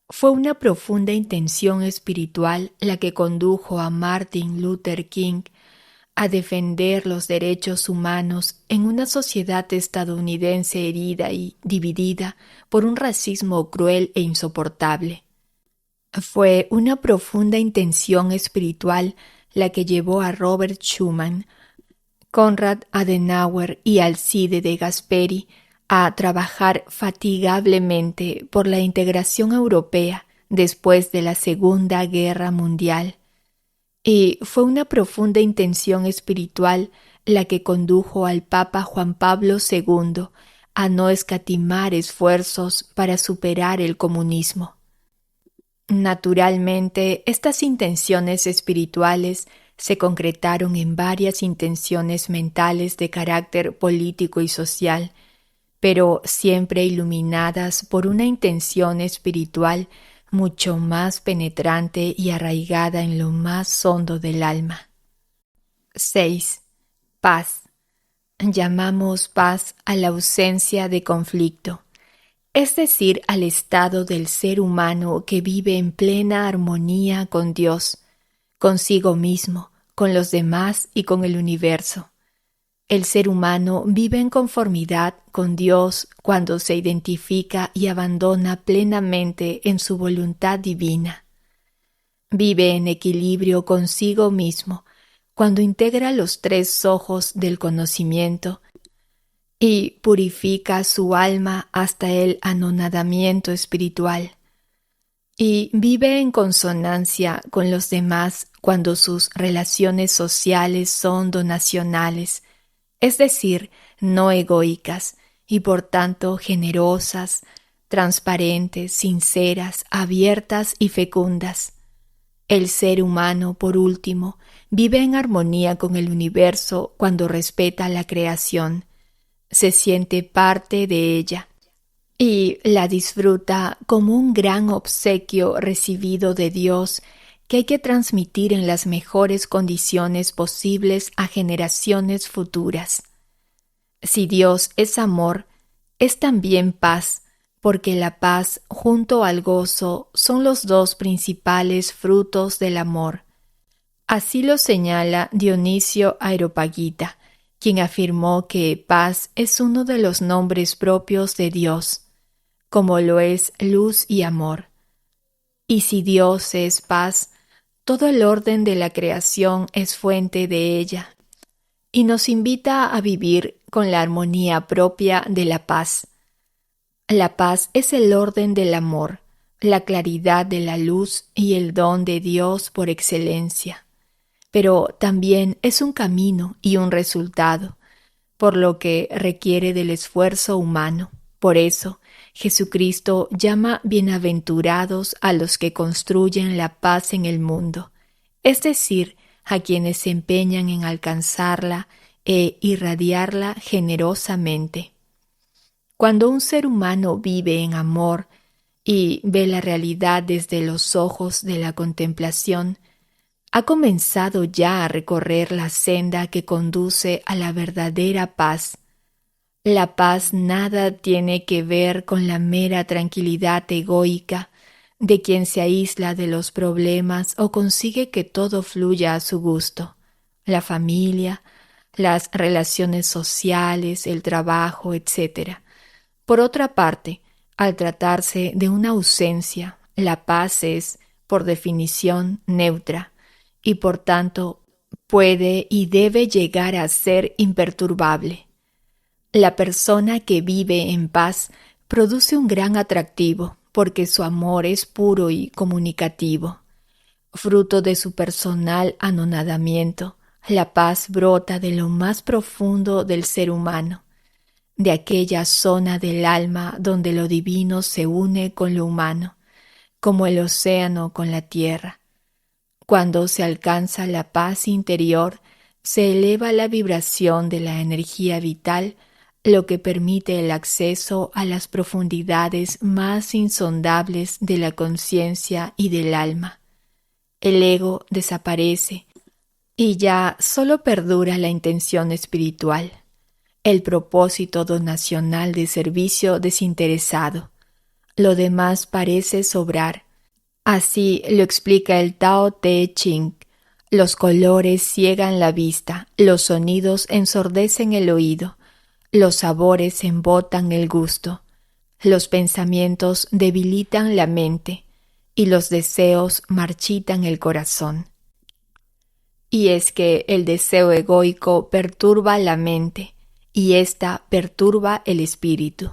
Fue una profunda intención espiritual la que condujo a Martin Luther King a defender los derechos humanos en una sociedad estadounidense herida y dividida por un racismo cruel e insoportable. Fue una profunda intención espiritual la que llevó a Robert Schuman, Konrad Adenauer y Alcide de Gasperi a trabajar fatigablemente por la integración europea después de la Segunda Guerra Mundial. Y fue una profunda intención espiritual la que condujo al Papa Juan Pablo II a no escatimar esfuerzos para superar el comunismo. Naturalmente, estas intenciones espirituales se concretaron en varias intenciones mentales de carácter político y social, pero siempre iluminadas por una intención espiritual mucho más penetrante y arraigada en lo más hondo del alma. 6. Paz. Llamamos paz a la ausencia de conflicto, es decir, al estado del ser humano que vive en plena armonía con Dios, consigo mismo, con los demás y con el universo. El ser humano vive en conformidad con Dios cuando se identifica y abandona plenamente en su voluntad divina. Vive en equilibrio consigo mismo cuando integra los tres ojos del conocimiento y purifica su alma hasta el anonadamiento espiritual. Y vive en consonancia con los demás cuando sus relaciones sociales son donacionales, es decir, no egoicas y por tanto generosas, transparentes, sinceras, abiertas y fecundas. El ser humano, por último, vive en armonía con el universo cuando respeta la creación, se siente parte de ella y la disfruta como un gran obsequio recibido de Dios que hay que transmitir en las mejores condiciones posibles a generaciones futuras. Si Dios es amor, es también paz, porque la paz junto al gozo son los dos principales frutos del amor. Así lo señala Dionisio Areopagita, quien afirmó que paz es uno de los nombres propios de Dios, como lo es luz y amor. Y si Dios es paz, todo el orden de la creación es fuente de ella, y nos invita a vivir con la armonía propia de la paz. La paz es el orden del amor, la claridad de la luz y el don de Dios por excelencia. Pero también es un camino y un resultado, por lo que requiere del esfuerzo humano. Por eso, Jesucristo llama bienaventurados a los que construyen la paz en el mundo, es decir, a quienes se empeñan en alcanzarla e irradiarla generosamente. Cuando un ser humano vive en amor y ve la realidad desde los ojos de la contemplación, ha comenzado ya a recorrer la senda que conduce a la verdadera paz. La paz nada tiene que ver con la mera tranquilidad egoica de quien se aísla de los problemas o consigue que todo fluya a su gusto. La familia, las relaciones sociales, el trabajo, etc. Por otra parte, al tratarse de una ausencia, la paz es, por definición, neutra y por tanto puede y debe llegar a ser imperturbable. La persona que vive en paz produce un gran atractivo porque su amor es puro y comunicativo. Fruto de su personal anonadamiento, la paz brota de lo más profundo del ser humano, de aquella zona del alma donde lo divino se une con lo humano, como el océano con la tierra. Cuando se alcanza la paz interior, se eleva la vibración de la energía vital, lo que permite el acceso a las profundidades más insondables de la conciencia y del alma. El ego desaparece y ya solo perdura la intención espiritual, el propósito donacional de servicio desinteresado. Lo demás parece sobrar. Así lo explica el Tao Te Ching. Los colores ciegan la vista, los sonidos ensordecen el oído, los sabores embotan el gusto, los pensamientos debilitan la mente y los deseos marchitan el corazón. Y es que el deseo egoico perturba la mente y ésta perturba el espíritu.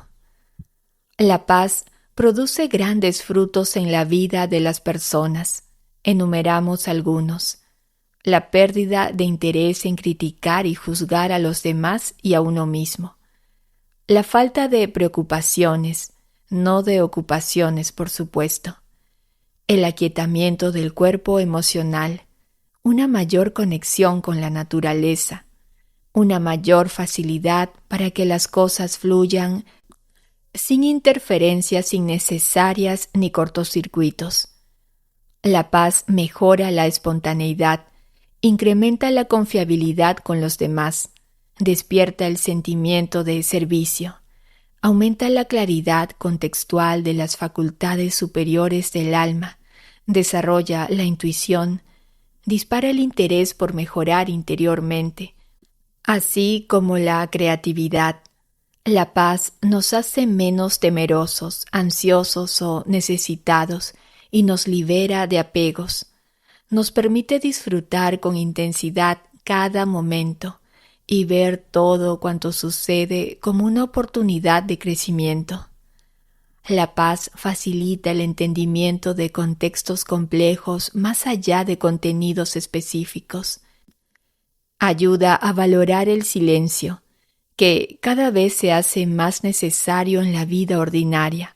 La paz produce grandes frutos en la vida de las personas. Enumeramos algunos. La pérdida de interés en criticar y juzgar a los demás y a uno mismo. La falta de preocupaciones, no de ocupaciones, por supuesto. El aquietamiento del cuerpo emocional, una mayor conexión con la naturaleza, una mayor facilidad para que las cosas fluyan sin interferencias innecesarias ni cortocircuitos. La paz mejora la espontaneidad, incrementa la confiabilidad con los demás, despierta el sentimiento de servicio, aumenta la claridad contextual de las facultades superiores del alma, desarrolla la intuición, dispara el interés por mejorar interiormente, así como la creatividad. La paz nos hace menos temerosos, ansiosos o necesitados y nos libera de apegos. Nos permite disfrutar con intensidad cada momento y ver todo cuanto sucede como una oportunidad de crecimiento. La paz facilita el entendimiento de contextos complejos más allá de contenidos específicos. Ayuda a valorar el silencio, que cada vez se hace más necesario en la vida ordinaria.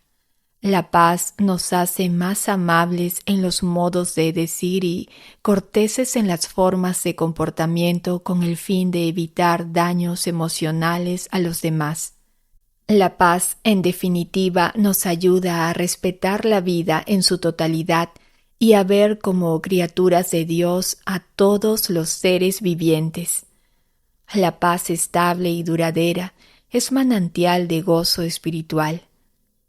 La paz nos hace más amables en los modos de decir y corteses en las formas de comportamiento con el fin de evitar daños emocionales a los demás. La paz, en definitiva, nos ayuda a respetar la vida en su totalidad y a ver como criaturas de Dios a todos los seres vivientes. La paz estable y duradera es manantial de gozo espiritual,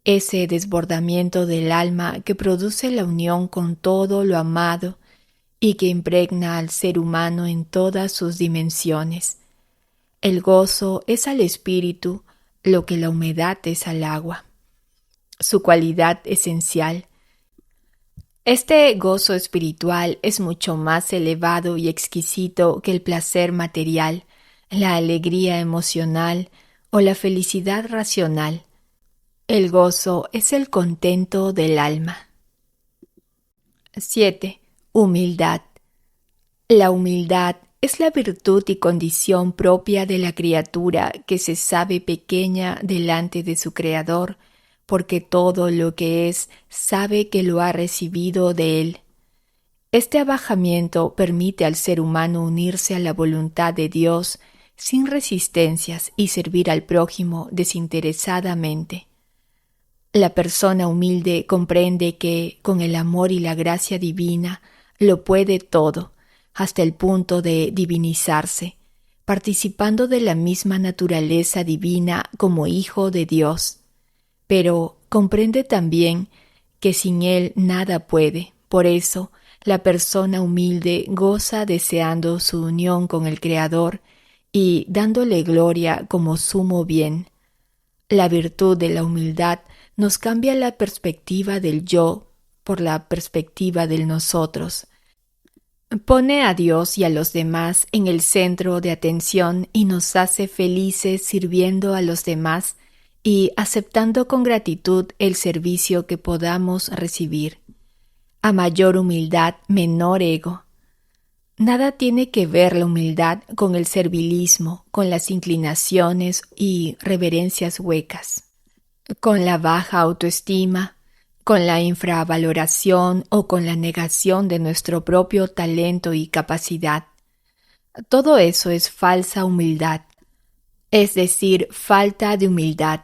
ese desbordamiento del alma que produce la unión con todo lo amado y que impregna al ser humano en todas sus dimensiones. El gozo es al espíritu lo que la humedad es al agua, su cualidad esencial. Este gozo espiritual es mucho más elevado y exquisito que el placer material, la alegría emocional o la felicidad racional. El gozo es el contento del alma. 7. Humildad. La humildad es la virtud y condición propia de la criatura que se sabe pequeña delante de su Creador, porque todo lo que es sabe que lo ha recibido de Él. Este abajamiento permite al ser humano unirse a la voluntad de Dios sin resistencias y servir al prójimo desinteresadamente. La persona humilde comprende que, con el amor y la gracia divina, lo puede todo, hasta el punto de divinizarse, participando de la misma naturaleza divina como hijo de Dios. Pero comprende también que sin Él nada puede. Por eso, la persona humilde goza deseando su unión con el Creador y dándole gloria como sumo bien. La virtud de la humildad nos cambia la perspectiva del yo por la perspectiva del nosotros. Pone a Dios y a los demás en el centro de atención y nos hace felices sirviendo a los demás y aceptando con gratitud el servicio que podamos recibir. A mayor humildad, menor ego. Nada tiene que ver la humildad con el servilismo, con las inclinaciones y reverencias huecas, con la baja autoestima, con la infravaloración o con la negación de nuestro propio talento y capacidad. Todo eso es falsa humildad, es decir, falta de humildad.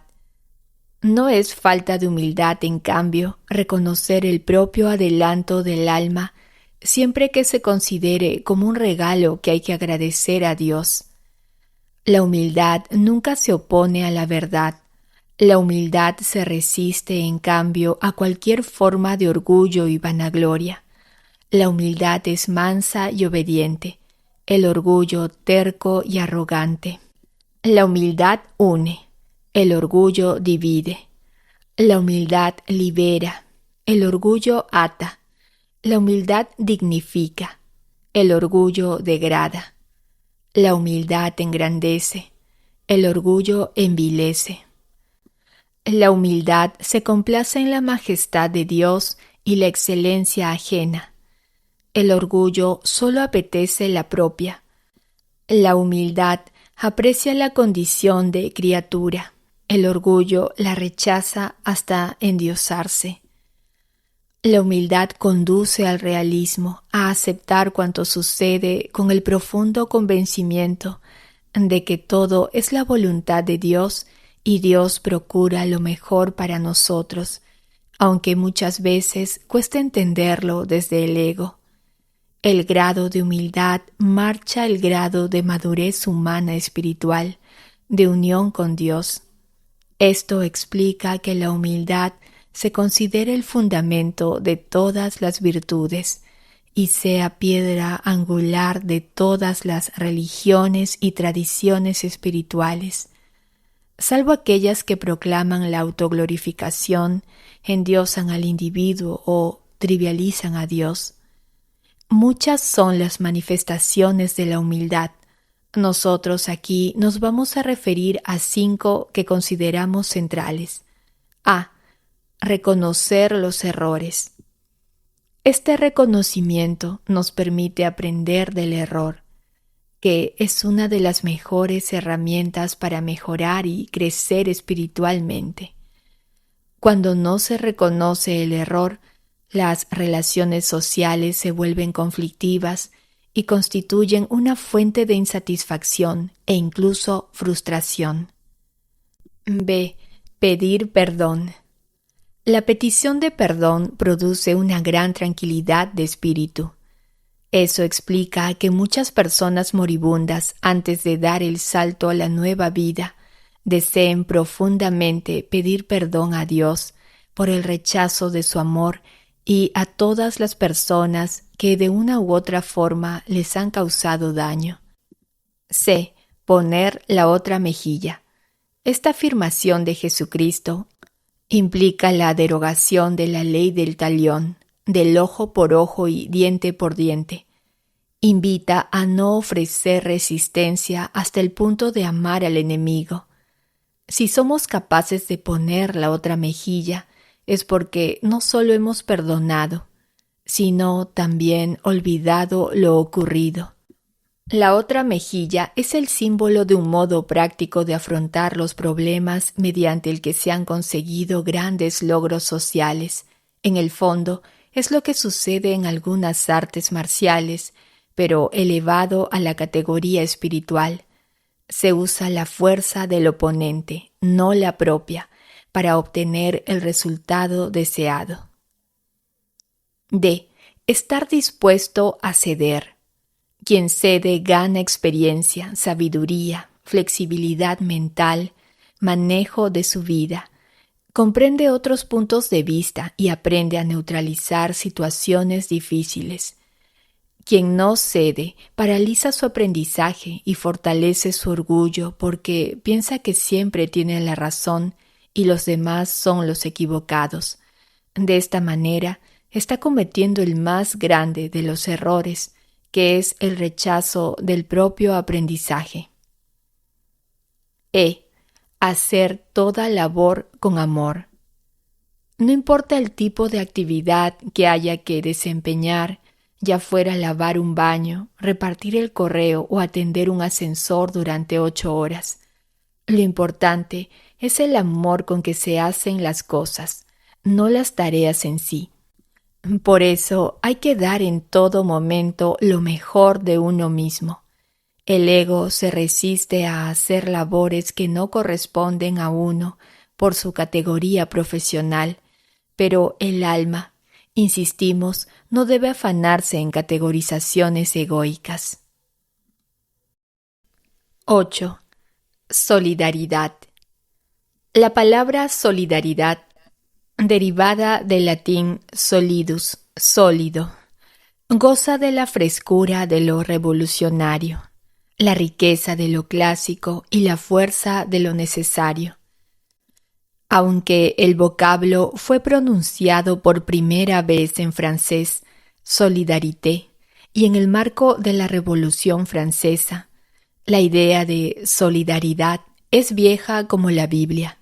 No es falta de humildad, en cambio, reconocer el propio adelanto del alma siempre que se considere como un regalo que hay que agradecer a Dios. La humildad nunca se opone a la verdad. La humildad se resiste, en cambio, a cualquier forma de orgullo y vanagloria. La humildad es mansa y obediente, el orgullo terco y arrogante. La humildad une, el orgullo divide. La humildad libera, el orgullo ata. La humildad dignifica, el orgullo degrada. La humildad engrandece, el orgullo envilece. La humildad se complace en la majestad de Dios y la excelencia ajena. El orgullo solo apetece la propia. La humildad aprecia la condición de criatura. El orgullo la rechaza hasta endiosarse. La humildad conduce al realismo, a aceptar cuanto sucede con el profundo convencimiento de que todo es la voluntad de Dios y Dios procura lo mejor para nosotros, aunque muchas veces cuesta entenderlo desde el ego. El grado de humildad marcha el grado de madurez humana espiritual, de unión con Dios. Esto explica que la humildad se considere el fundamento de todas las virtudes y sea piedra angular de todas las religiones y tradiciones espirituales, salvo aquellas que proclaman la autoglorificación, endiosan al individuo o trivializan a Dios. Muchas son las manifestaciones de la humildad. Nosotros aquí nos vamos a referir a 5 que consideramos centrales. A. Reconocer los errores. Este reconocimiento nos permite aprender del error, que es una de las mejores herramientas para mejorar y crecer espiritualmente. Cuando no se reconoce el error, las relaciones sociales se vuelven conflictivas y constituyen una fuente de insatisfacción e incluso frustración. B. Pedir perdón. La petición de perdón produce una gran tranquilidad de espíritu. Eso explica que muchas personas moribundas, antes de dar el salto a la nueva vida, deseen profundamente pedir perdón a Dios por el rechazo de su amor y a todas las personas que de una u otra forma les han causado daño. C. Poner la otra mejilla. Esta afirmación de Jesucristo implica la derogación de la ley del talión, del ojo por ojo y diente por diente. Invita a no ofrecer resistencia hasta el punto de amar al enemigo. Si somos capaces de poner la otra mejilla, es porque no solo hemos perdonado, sino también olvidado lo ocurrido. La otra mejilla es el símbolo de un modo práctico de afrontar los problemas mediante el que se han conseguido grandes logros sociales. En el fondo, es lo que sucede en algunas artes marciales, pero elevado a la categoría espiritual. Se usa la fuerza del oponente, no la propia, para obtener el resultado deseado. D. Estar dispuesto a ceder. Quien cede gana experiencia, sabiduría, flexibilidad mental, manejo de su vida, comprende otros puntos de vista y aprende a neutralizar situaciones difíciles. Quien no cede paraliza su aprendizaje y fortalece su orgullo porque piensa que siempre tiene la razón y los demás son los equivocados. De esta manera, está cometiendo el más grande de los errores, que es el rechazo del propio aprendizaje. Hacer toda labor con amor. No importa el tipo de actividad que haya que desempeñar, ya fuera lavar un baño, repartir el correo o atender un ascensor durante 8 horas. Lo importante es el amor con que se hacen las cosas, no las tareas en sí. Por eso hay que dar en todo momento lo mejor de uno mismo. El ego se resiste a hacer labores que no corresponden a uno por su categoría profesional, pero el alma, insistimos, no debe afanarse en categorizaciones egoicas. 8. Solidaridad. La palabra solidaridad, derivada del latín solidus, sólido, goza de la frescura de lo revolucionario, la riqueza de lo clásico y la fuerza de lo necesario. Aunque el vocablo fue pronunciado por primera vez en francés, solidarité, y en el marco de la Revolución Francesa, la idea de solidaridad es vieja como la Biblia.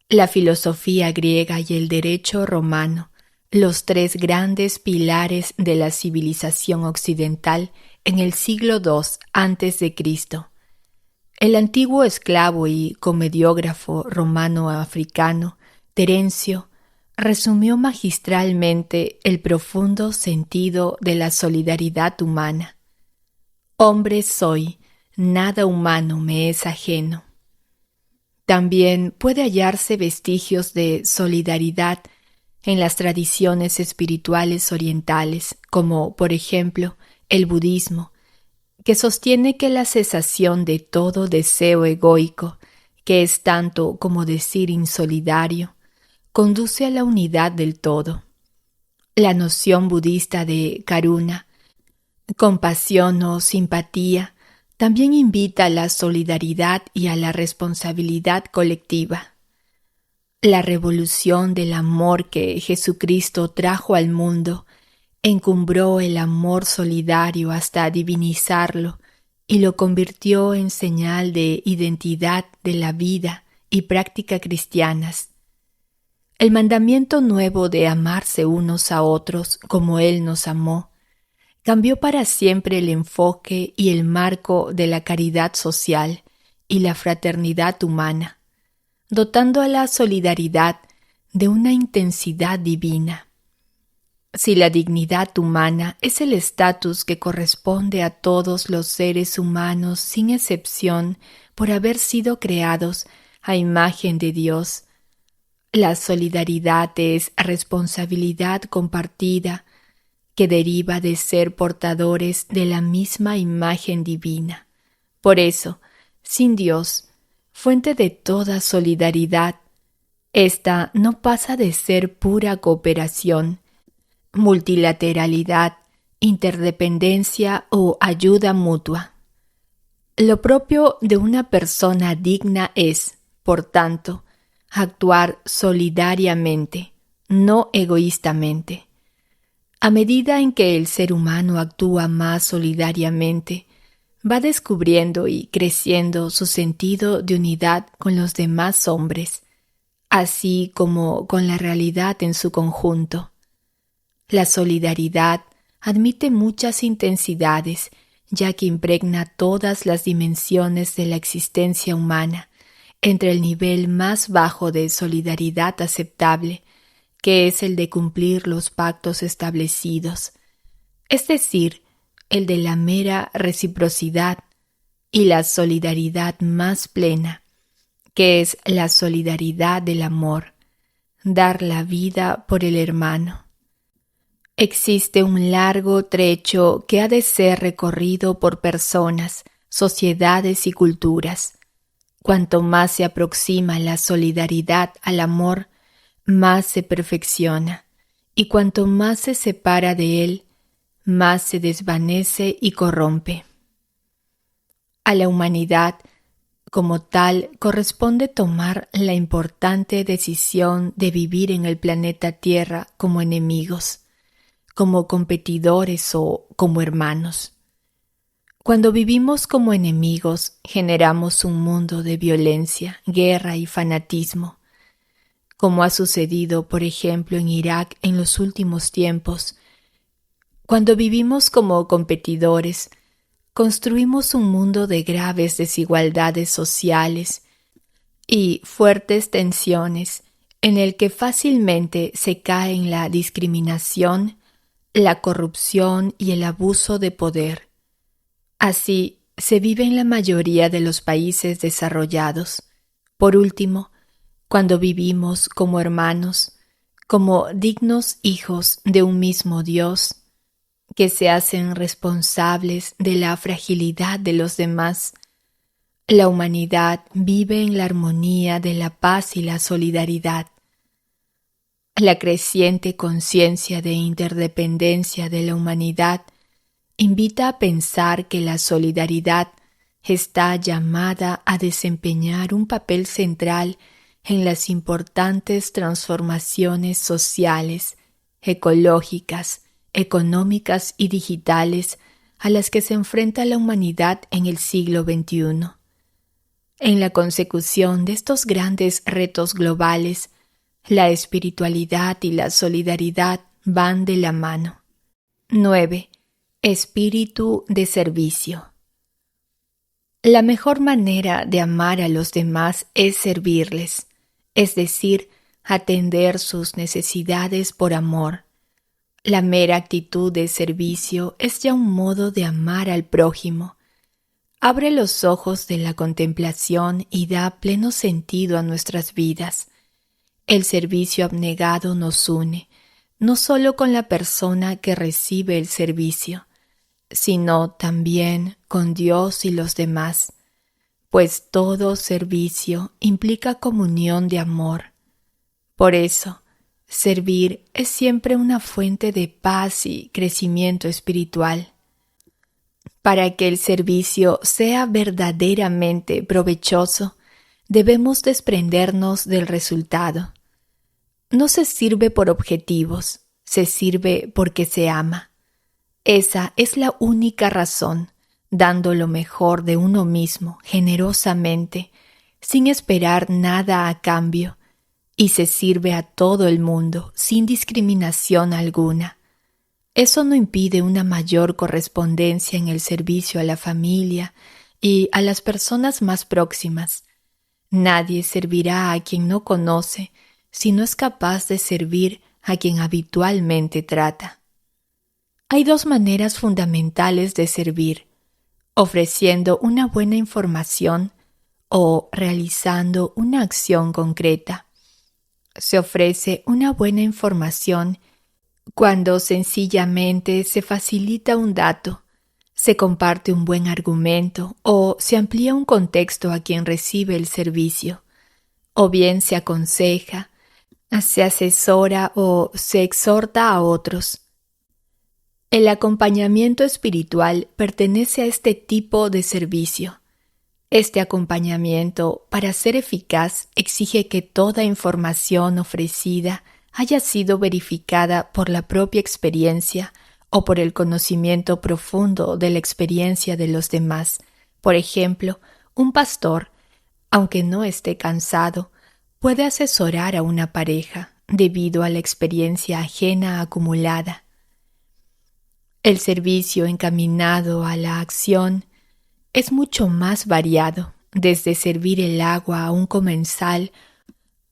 La filosofía griega y el derecho romano, los tres grandes pilares de la civilización occidental en el siglo II a.C. El antiguo esclavo y comediógrafo romano-africano Terencio resumió magistralmente el profundo sentido de la solidaridad humana. Hombre soy, nada humano me es ajeno. También puede hallarse vestigios de solidaridad en las tradiciones espirituales orientales, como, por ejemplo, el budismo, que sostiene que la cesación de todo deseo egoico, que es tanto como decir insolidario, conduce a la unidad del todo. La noción budista de karuna, compasión o simpatía, también invita a la solidaridad y a la responsabilidad colectiva. La revolución del amor que Jesucristo trajo al mundo encumbró el amor solidario hasta divinizarlo y lo convirtió en señal de identidad de la vida y práctica cristianas. El mandamiento nuevo de amarse unos a otros como Él nos amó cambió para siempre el enfoque y el marco de la caridad social y la fraternidad humana, dotando a la solidaridad de una intensidad divina. Si la dignidad humana es el estatus que corresponde a todos los seres humanos sin excepción por haber sido creados a imagen de Dios, la solidaridad es responsabilidad compartida que deriva de ser portadores de la misma imagen divina. Por eso, sin Dios, fuente de toda solidaridad, esta no pasa de ser pura cooperación, multilateralidad, interdependencia o ayuda mutua. Lo propio de una persona digna es, por tanto, actuar solidariamente, no egoístamente. A medida en que el ser humano actúa más solidariamente, va descubriendo y creciendo su sentido de unidad con los demás hombres, así como con la realidad en su conjunto. La solidaridad admite muchas intensidades, ya que impregna todas las dimensiones de la existencia humana, entre el nivel más bajo de solidaridad aceptable, que es el de cumplir los pactos establecidos, es decir, el de la mera reciprocidad, y la solidaridad más plena, que es la solidaridad del amor, dar la vida por el hermano. Existe un largo trecho que ha de ser recorrido por personas, sociedades y culturas. Cuanto más se aproxima la solidaridad al amor, más se perfecciona, y cuanto más se separa de él, más se desvanece y corrompe. A la humanidad, como tal, corresponde tomar la importante decisión de vivir en el planeta Tierra como enemigos, como competidores o como hermanos. Cuando vivimos como enemigos, generamos un mundo de violencia, guerra y fanatismo, como ha sucedido, por ejemplo, en Irak en los últimos tiempos. Cuando vivimos como competidores, construimos un mundo de graves desigualdades sociales y fuertes tensiones en el que fácilmente se cae en la discriminación, la corrupción y el abuso de poder. Así se vive en la mayoría de los países desarrollados. Por último, cuando vivimos como hermanos, como dignos hijos de un mismo Dios, que se hacen responsables de la fragilidad de los demás, la humanidad vive en la armonía de la paz y la solidaridad. La creciente conciencia de interdependencia de la humanidad invita a pensar que la solidaridad está llamada a desempeñar un papel central en las importantes transformaciones sociales, ecológicas, económicas y digitales a las que se enfrenta la humanidad en el siglo XXI. En la consecución de estos grandes retos globales, la espiritualidad y la solidaridad van de la mano. 9. Espíritu de servicio. La mejor manera de amar a los demás es servirles, es decir, atender sus necesidades por amor. La mera actitud de servicio es ya un modo de amar al prójimo. Abre los ojos de la contemplación y da pleno sentido a nuestras vidas. El servicio abnegado nos une, no solo con la persona que recibe el servicio, sino también con Dios y los demás, pues todo servicio implica comunión de amor. Por eso, servir es siempre una fuente de paz y crecimiento espiritual. Para que el servicio sea verdaderamente provechoso, debemos desprendernos del resultado. No se sirve por objetivos, se sirve porque se ama. Esa es la única razón, dando lo mejor de uno mismo generosamente, sin esperar nada a cambio, y se sirve a todo el mundo sin discriminación alguna. Eso no impide una mayor correspondencia en el servicio a la familia y a las personas más próximas. Nadie servirá a quien no conoce si no es capaz de servir a quien habitualmente trata. Hay dos maneras fundamentales de servir: ofreciendo una buena información o realizando una acción concreta. Se ofrece una buena información cuando sencillamente se facilita un dato, se comparte un buen argumento o se amplía un contexto a quien recibe el servicio, o bien se aconseja, se asesora o se exhorta a otros. El acompañamiento espiritual pertenece a este tipo de servicio. Este acompañamiento, para ser eficaz, exige que toda información ofrecida haya sido verificada por la propia experiencia o por el conocimiento profundo de la experiencia de los demás. Por ejemplo, un pastor, aunque no esté cansado, puede asesorar a una pareja debido a la experiencia ajena acumulada. El servicio encaminado a la acción es mucho más variado, desde servir el agua a un comensal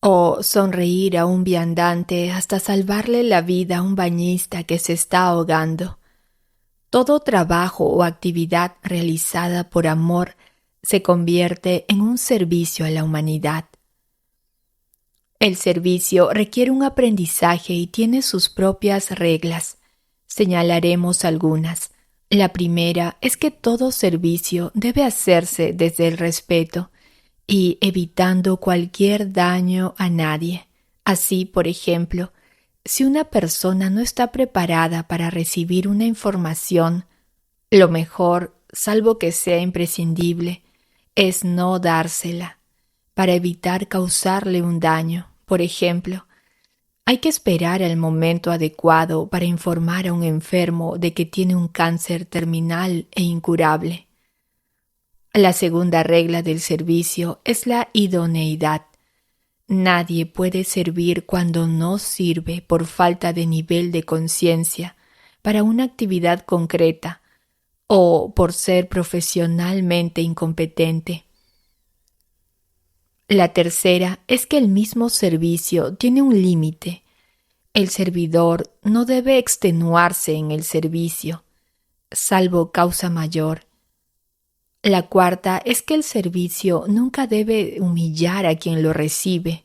o sonreír a un viandante hasta salvarle la vida a un bañista que se está ahogando. Todo trabajo o actividad realizada por amor se convierte en un servicio a la humanidad. El servicio requiere un aprendizaje y tiene sus propias reglas. Señalaremos algunas. La primera es que todo servicio debe hacerse desde el respeto y evitando cualquier daño a nadie. Así, por ejemplo, si una persona no está preparada para recibir una información, lo mejor, salvo que sea imprescindible, es no dársela, para evitar causarle un daño. Por ejemplo, hay que esperar el momento adecuado para informar a un enfermo de que tiene un cáncer terminal e incurable. La segunda regla del servicio es la idoneidad. Nadie puede servir cuando no sirve por falta de nivel de conciencia para una actividad concreta o por ser profesionalmente incompetente. La tercera es que el mismo servicio tiene un límite. El servidor no debe extenuarse en el servicio, salvo causa mayor. La cuarta es que el servicio nunca debe humillar a quien lo recibe.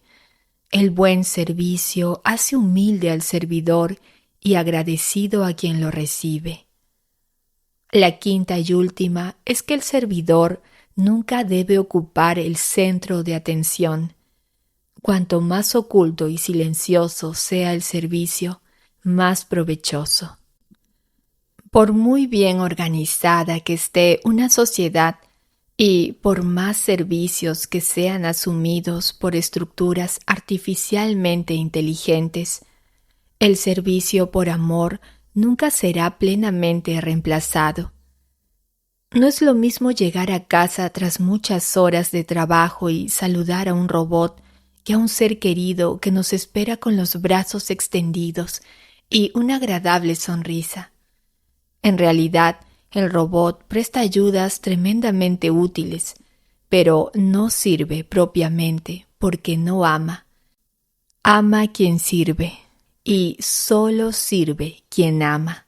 El buen servicio hace humilde al servidor y agradecido a quien lo recibe. La quinta y última es que el servidor nunca debe ocupar el centro de atención. Cuanto más oculto y silencioso sea el servicio, más provechoso. Por muy bien organizada que esté una sociedad y por más servicios que sean asumidos por estructuras artificialmente inteligentes, el servicio por amor nunca será plenamente reemplazado. No es lo mismo llegar a casa tras muchas horas de trabajo y saludar a un robot que a un ser querido que nos espera con los brazos extendidos y una agradable sonrisa. En realidad, el robot presta ayudas tremendamente útiles, pero no sirve propiamente porque no ama. Ama quien sirve, y solo sirve quien ama.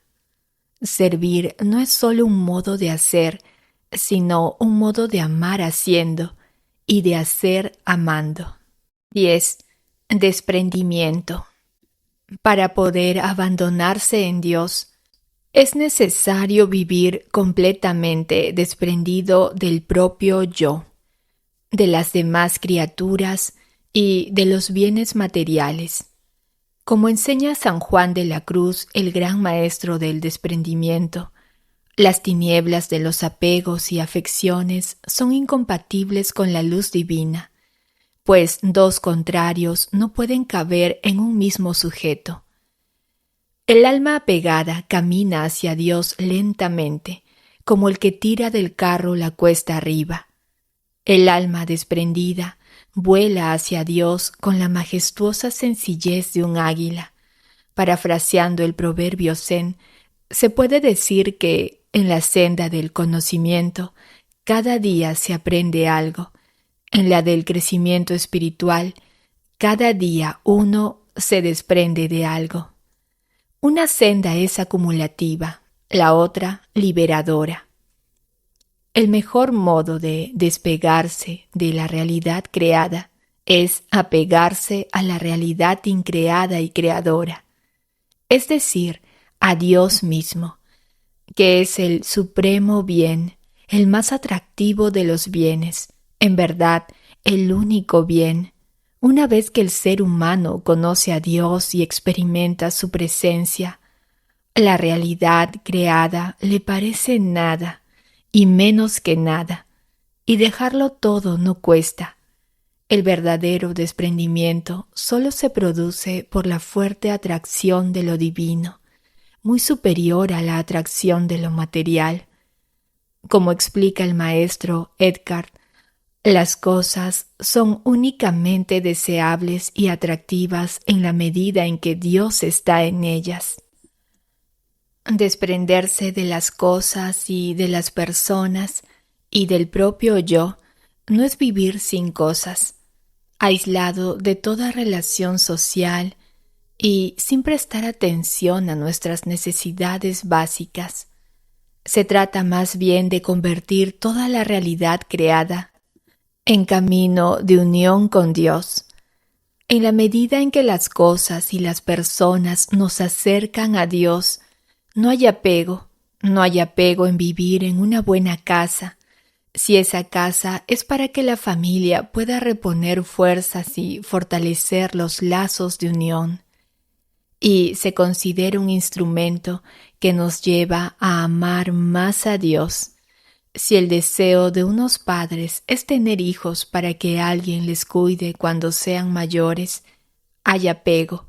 Servir no es solo un modo de hacer, sino un modo de amar haciendo y de hacer amando. 10. Desprendimiento. Para poder abandonarse en Dios, es necesario vivir completamente desprendido del propio yo, de las demás criaturas y de los bienes materiales. Como enseña San Juan de la Cruz, el gran maestro del desprendimiento, las tinieblas de los apegos y afecciones son incompatibles con la luz divina, pues dos contrarios no pueden caber en un mismo sujeto. El alma apegada camina hacia Dios lentamente, como el que tira del carro la cuesta arriba. El alma desprendida vuela hacia Dios con la majestuosa sencillez de un águila. Parafraseando el proverbio zen, se puede decir que, en la senda del conocimiento, cada día se aprende algo. En la del crecimiento espiritual, cada día uno se desprende de algo. Una senda es acumulativa, la otra liberadora. El mejor modo de despegarse de la realidad creada es apegarse a la realidad increada y creadora, es decir, a Dios mismo, que es el supremo bien, el más atractivo de los bienes, en verdad, el único bien. Una vez que el ser humano conoce a Dios y experimenta su presencia, la realidad creada le parece nada y menos que nada, y dejarlo todo no cuesta. El verdadero desprendimiento solo se produce por la fuerte atracción de lo divino, muy superior a la atracción de lo material. Como explica el maestro Eckhart, las cosas son únicamente deseables y atractivas en la medida en que Dios está en ellas. Desprenderse de las cosas y de las personas y del propio yo no es vivir sin cosas, aislado de toda relación social y sin prestar atención a nuestras necesidades básicas. Se trata más bien de convertir toda la realidad creada en camino de unión con Dios. En la medida en que las cosas y las personas nos acercan a Dios, no hay apego en vivir en una buena casa, si esa casa es para que la familia pueda reponer fuerzas y fortalecer los lazos de unión. y se considera un instrumento que nos lleva a amar más a Dios. Si el deseo de unos padres es tener hijos para que alguien les cuide cuando sean mayores, hay apego,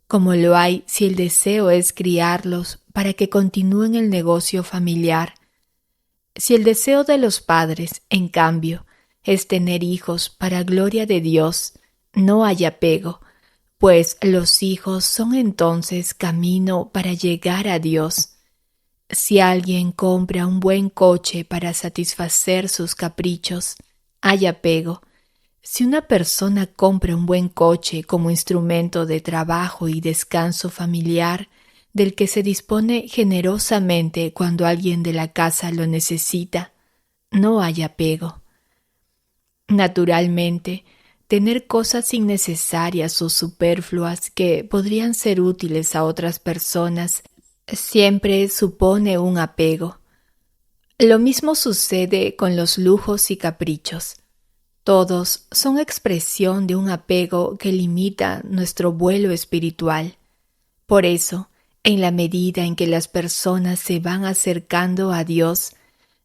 como lo hay si el deseo es criarlos para que continúen el negocio familiar. Si el deseo de los padres, en cambio, es tener hijos para gloria de Dios, no hay apego, pues los hijos son entonces camino para llegar a Dios. Si alguien compra un buen coche para satisfacer sus caprichos, hay apego. Si una persona compra un buen coche como instrumento de trabajo y descanso familiar, del que se dispone generosamente cuando alguien de la casa lo necesita, no hay apego. Naturalmente, tener cosas innecesarias o superfluas que podrían ser útiles a otras personas siempre supone un apego. Lo mismo sucede con los lujos y caprichos. Todos son expresión de un apego que limita nuestro vuelo espiritual. Por eso, en la medida en que las personas se van acercando a Dios,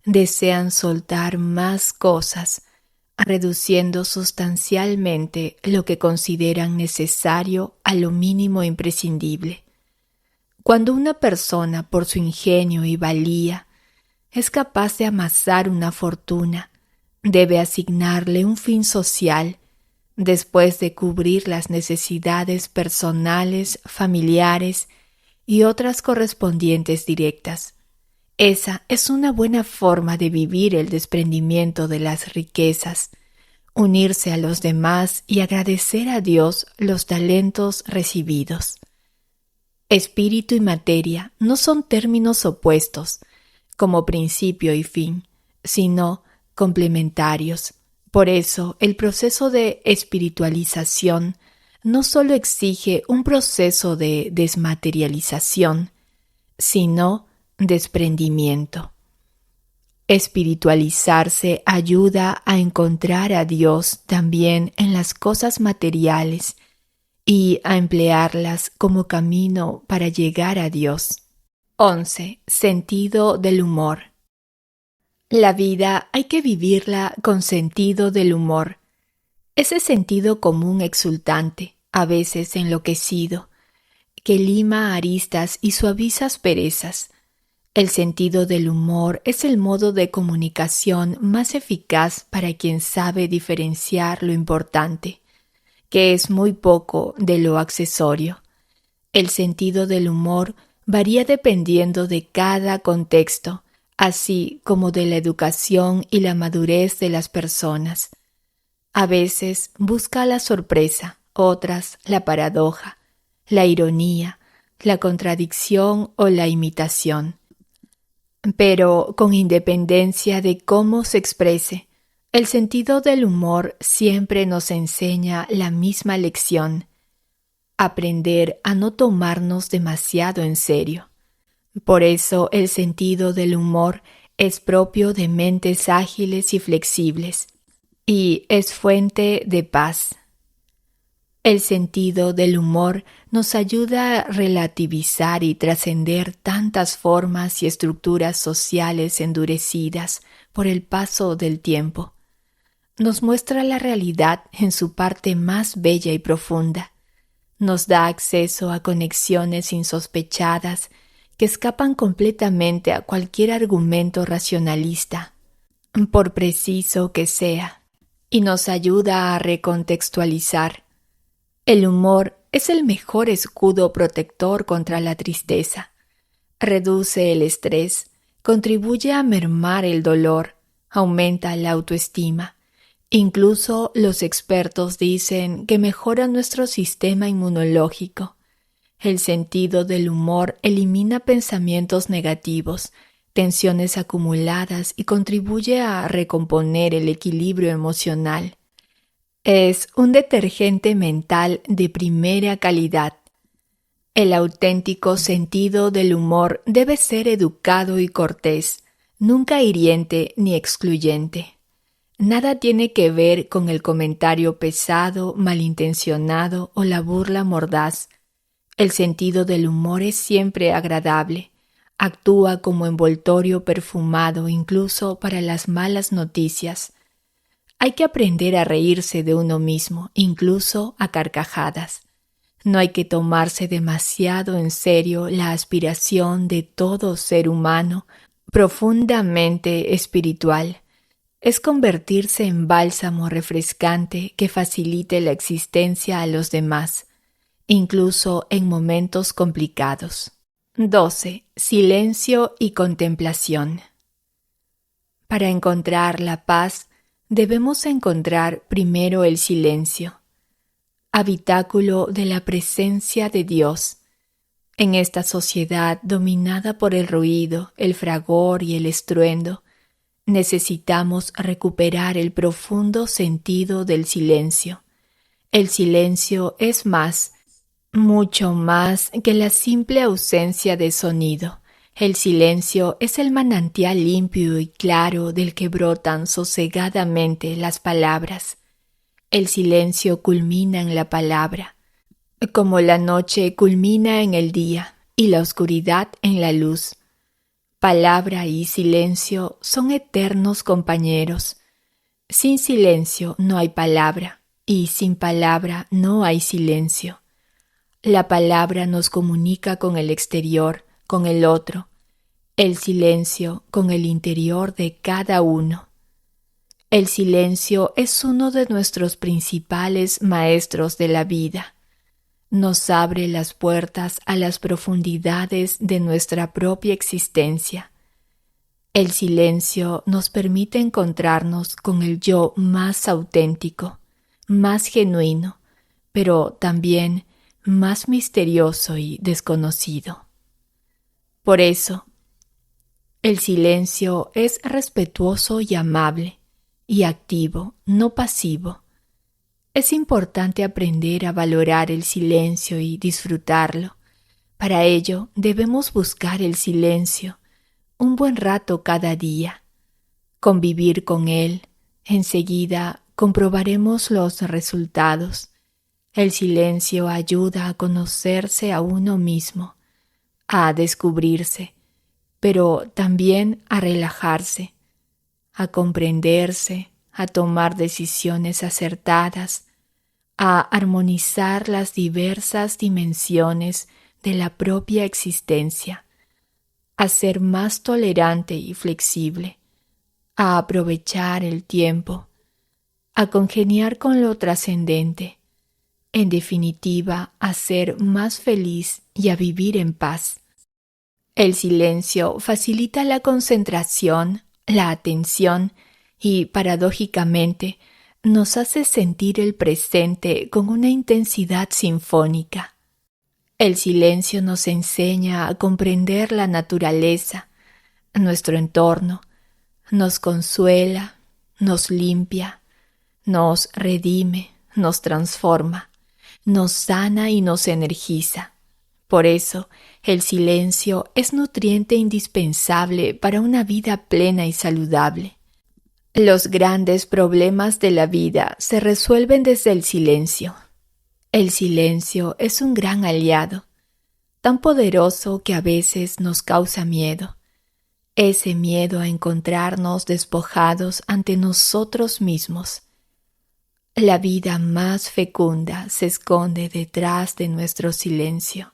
desean soltar más cosas, reduciendo sustancialmente lo que consideran necesario a lo mínimo imprescindible. Cuando una persona, por su ingenio y valía, es capaz de amasar una fortuna, debe asignarle un fin social, después de cubrir las necesidades personales, familiares y otras correspondientes directas. Esa es una buena forma de vivir el desprendimiento de las riquezas, unirse a los demás y agradecer a Dios los talentos recibidos. Espíritu y materia no son términos opuestos, como principio y fin, sino complementarios. Por eso, el proceso de espiritualización no solo exige un proceso de desmaterialización, sino desprendimiento. Espiritualizarse ayuda a encontrar a Dios también en las cosas materiales y a emplearlas como camino para llegar a Dios. 11. Sentido del humor. La vida hay que vivirla con sentido del humor. Ese sentido común exultante, a veces enloquecido, que lima aristas y suaviza asperezas. El sentido del humor es el modo de comunicación más eficaz para quien sabe diferenciar lo importante, que es muy poco, de lo accesorio. El sentido del humor varía dependiendo de cada contexto, así como de la educación y la madurez de las personas. A veces busca la sorpresa, otras la paradoja, la ironía, la contradicción o la imitación. Pero con independencia de cómo se exprese, el sentido del humor siempre nos enseña la misma lección: aprender a no tomarnos demasiado en serio. Por eso el sentido del humor es propio de mentes ágiles y flexibles, y es fuente de paz. El sentido del humor nos ayuda a relativizar y trascender tantas formas y estructuras sociales endurecidas por el paso del tiempo. Nos muestra la realidad en su parte más bella y profunda. Nos da acceso a conexiones insospechadas que escapan completamente a cualquier argumento racionalista, por preciso que sea, y nos ayuda a recontextualizar. El humor es el mejor escudo protector contra la tristeza. Reduce el estrés, contribuye a mermar el dolor, aumenta la autoestima. Incluso los expertos dicen que mejora nuestro sistema inmunológico. El sentido del humor elimina pensamientos negativos, tensiones acumuladas y contribuye a recomponer el equilibrio emocional. Es un detergente mental de primera calidad. El auténtico sentido del humor debe ser educado y cortés, nunca hiriente ni excluyente. Nada tiene que ver con el comentario pesado, malintencionado o la burla mordaz. El sentido del humor es siempre agradable. Actúa como envoltorio perfumado incluso para las malas noticias. Hay que aprender a reírse de uno mismo, incluso a carcajadas. No hay que tomarse demasiado en serio la aspiración de todo ser humano profundamente espiritual. Es convertirse en bálsamo refrescante que facilite la existencia a los demás, incluso en momentos complicados. 12. Silencio y contemplación. Para encontrar la paz, debemos encontrar primero el silencio, habitáculo de la presencia de Dios. En esta sociedad dominada por el ruido, el fragor y el estruendo, necesitamos recuperar el profundo sentido del silencio. El silencio es más, mucho más que la simple ausencia de sonido. El silencio es el manantial limpio y claro del que brotan sosegadamente las palabras. El silencio culmina en la palabra, como la noche culmina en el día y la oscuridad en la luz. Palabra y silencio son eternos compañeros. Sin silencio no hay palabra, y sin palabra no hay silencio. La palabra nos comunica con el exterior, con el otro, el silencio con el interior de cada uno. El silencio es uno de nuestros principales maestros de la vida. Nos abre las puertas a las profundidades de nuestra propia existencia. El silencio nos permite encontrarnos con el yo más auténtico, más genuino, pero también más misterioso y desconocido. Por eso, el silencio es respetuoso y amable, y activo, no pasivo. Es importante aprender a valorar el silencio y disfrutarlo. Para ello, debemos buscar el silencio un buen rato cada día. Convivir con él, enseguida comprobaremos los resultados. El silencio ayuda a conocerse a uno mismo, a descubrirse, pero también a relajarse, a comprenderse, a tomar decisiones acertadas, a armonizar las diversas dimensiones de la propia existencia, a ser más tolerante y flexible, a aprovechar el tiempo, a congeniar con lo trascendente, en definitiva, a ser más feliz y a vivir en paz. El silencio facilita la concentración, la atención y, paradójicamente, nos hace sentir el presente con una intensidad sinfónica. El silencio nos enseña a comprender la naturaleza, nuestro entorno, nos consuela, nos limpia, nos redime, nos transforma, nos sana y nos energiza. Por eso, el silencio es nutriente indispensable para una vida plena y saludable. Los grandes problemas de la vida se resuelven desde el silencio. El silencio es un gran aliado, tan poderoso que a veces nos causa miedo. Ese miedo a encontrarnos despojados ante nosotros mismos. La vida más fecunda se esconde detrás de nuestro silencio.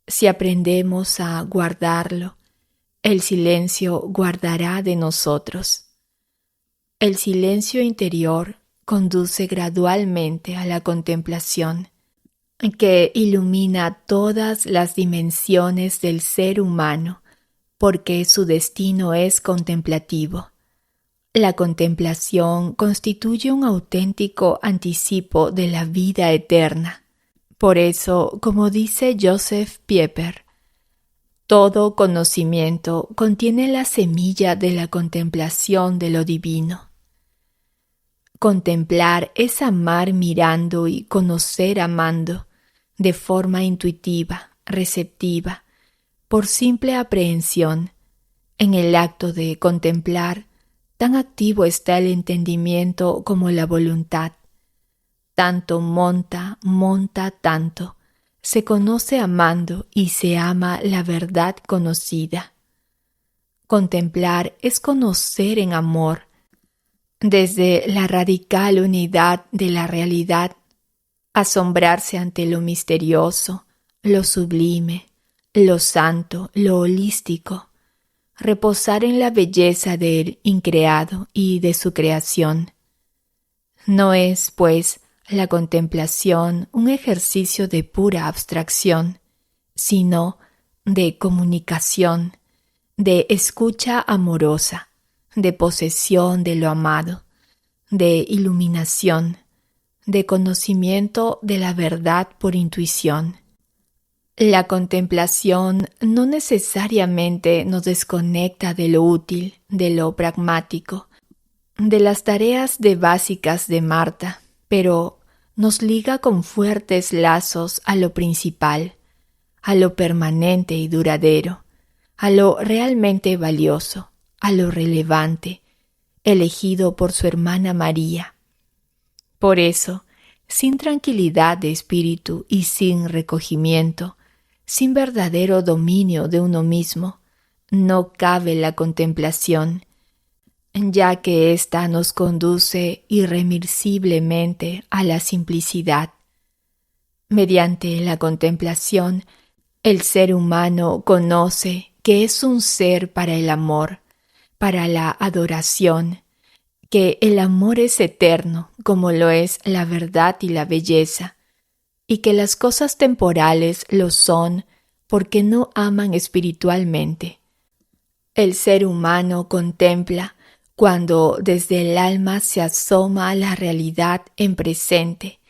Si aprendemos a guardarlo, el silencio guardará de nosotros. El silencio interior conduce gradualmente a la contemplación, que ilumina todas las dimensiones del ser humano, porque su destino es contemplativo. La contemplación constituye un auténtico anticipo de la vida eterna. Por eso, como dice Joseph Pieper, todo conocimiento contiene la semilla de la contemplación de lo divino. Contemplar es amar mirando y conocer amando, de forma intuitiva, receptiva, por simple aprehensión. En el acto de contemplar, tan activo está el entendimiento como la voluntad. Tanto monta tanto, Se conoce amando y se ama la verdad conocida. Contemplar es conocer en amor, desde la radical unidad de la realidad, asombrarse ante lo misterioso, lo sublime, lo santo, lo holístico, reposar en la belleza del increado y de su creación. No es, pues, la contemplación un ejercicio de pura abstracción, sino de comunicación, de escucha amorosa, de posesión de lo amado, de iluminación, de conocimiento de la verdad por intuición. La contemplación no necesariamente nos desconecta de lo útil, de lo pragmático, de las tareas de básicas de Marta, pero nos liga con fuertes lazos a lo principal, a lo permanente y duradero, a lo realmente valioso, a lo relevante, elegido por su hermana María. Por eso, sin tranquilidad de espíritu y sin recogimiento, sin verdadero dominio de uno mismo, no cabe la contemplación, ya que ésta nos conduce irremisiblemente a la simplicidad. Mediante la contemplación, el ser humano conoce que es un ser para el amor, para la adoración, que el amor es eterno como lo es la verdad y la belleza, y que las cosas temporales lo son porque no aman espiritualmente. El ser humano contempla cuando desde el alma se asoma a la realidad en presente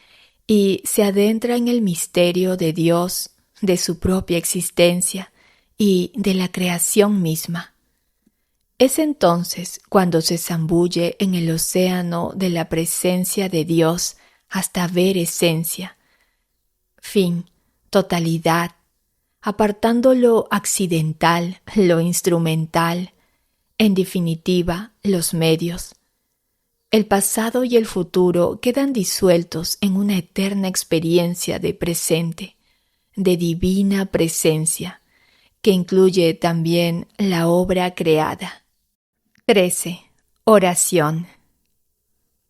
y se adentra en el misterio de Dios, de su propia existencia y de la creación misma. Es entonces cuando se zambulle en el océano de la presencia de Dios hasta ver esencia, fin, totalidad, apartando lo accidental, lo instrumental, en definitiva, los medios. El pasado y el futuro quedan disueltos en una eterna experiencia de presente, de divina presencia, que incluye también la obra creada. 13. Oración.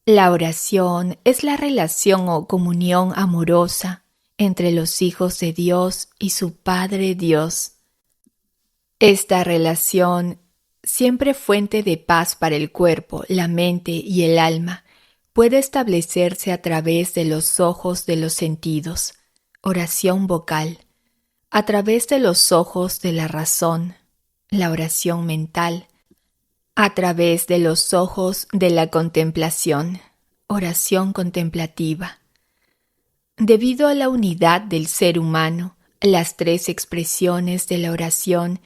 La oración es la relación o comunión amorosa entre los hijos de Dios y su Padre Dios. Esta relación, siempre fuente de paz para el cuerpo, la mente y el alma, puede establecerse a través de los ojos de los sentidos, oración vocal, a través de los ojos de la razón, la oración mental, a través de los ojos de la contemplación, oración contemplativa. Debido a la unidad del ser humano, las tres expresiones de la oración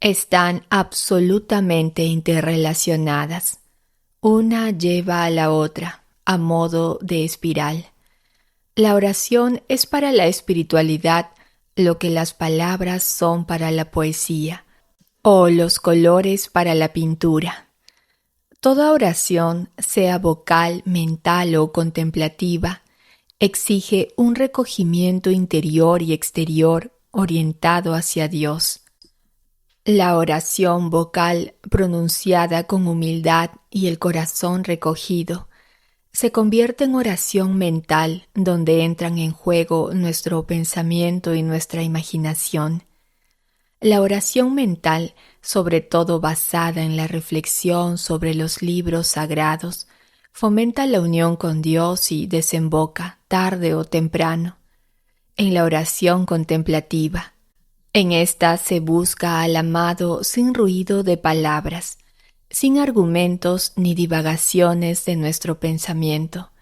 están absolutamente interrelacionadas. Una lleva a la otra, a modo de espiral. La oración es para la espiritualidad lo que las palabras son para la poesía, o los colores para la pintura. Toda oración, sea vocal, mental o contemplativa, exige un recogimiento interior y exterior orientado hacia Dios. La oración vocal pronunciada con humildad y el corazón recogido se convierte en oración mental donde entran en juego nuestro pensamiento y nuestra imaginación. La oración mental, sobre todo basada en la reflexión sobre los libros sagrados, fomenta la unión con Dios y desemboca, tarde o temprano, en la oración contemplativa. En esta se busca al amado sin ruido de palabras, sin argumentos ni divagaciones de nuestro pensamiento,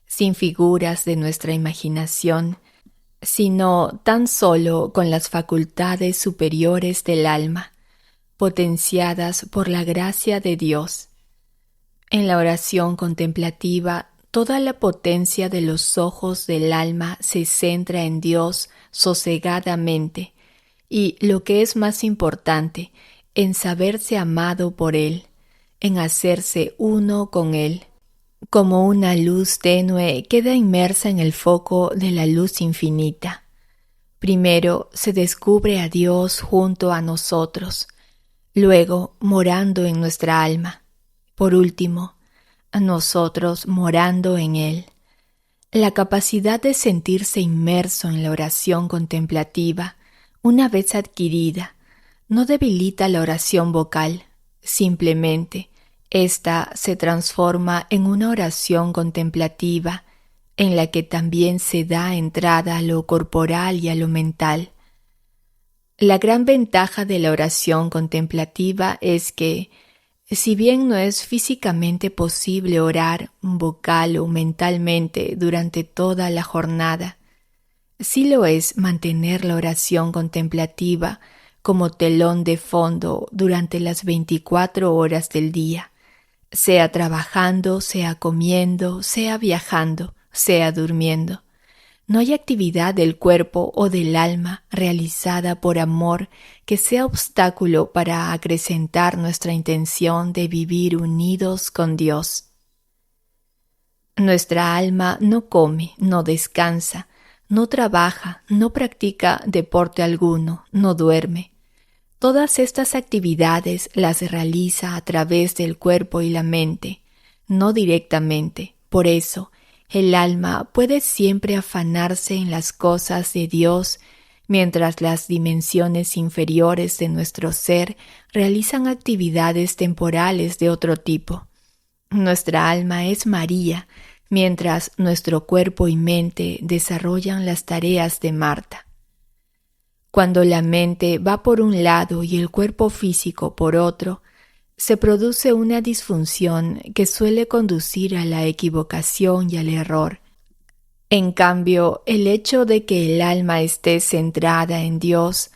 sin figuras de nuestra imaginación, sino tan solo con las facultades superiores del alma, potenciadas por la gracia de Dios. En la oración contemplativa, toda la potencia de los ojos del alma se centra en Dios sosegadamente y, lo que es más importante, en saberse amado por Él, en hacerse uno con Él. Como una luz tenue queda inmersa en el foco de la luz infinita. Primero se descubre a Dios junto a nosotros, luego morando en nuestra alma, por último, a nosotros morando en Él. La capacidad de sentirse inmerso en la oración contemplativa, una vez adquirida, no debilita la oración vocal, simplemente ésta se transforma en una oración contemplativa en la que también se da entrada a lo corporal y a lo mental. La gran ventaja de la oración contemplativa es que, si bien no es físicamente posible orar vocal o mentalmente durante toda la jornada, sí lo es mantener la oración contemplativa como telón de fondo durante las 24 horas del día, sea trabajando, sea comiendo, sea viajando, sea durmiendo. No hay actividad del cuerpo o del alma realizada por amor que sea obstáculo para acrecentar nuestra intención de vivir unidos con Dios. Nuestra alma no come, no descansa, no trabaja, no practica deporte alguno, no duerme. Todas estas actividades las realiza a través del cuerpo y la mente, no directamente. Por eso, el alma puede siempre afanarse en las cosas de Dios, mientras las dimensiones inferiores de nuestro ser realizan actividades temporales de otro tipo. Nuestra alma es María, mientras nuestro cuerpo y mente desarrollan las tareas de Marta. Cuando la mente va por un lado y el cuerpo físico por otro, se produce una disfunción que suele conducir a la equivocación y al error. En cambio, el hecho de que el alma esté centrada en Dios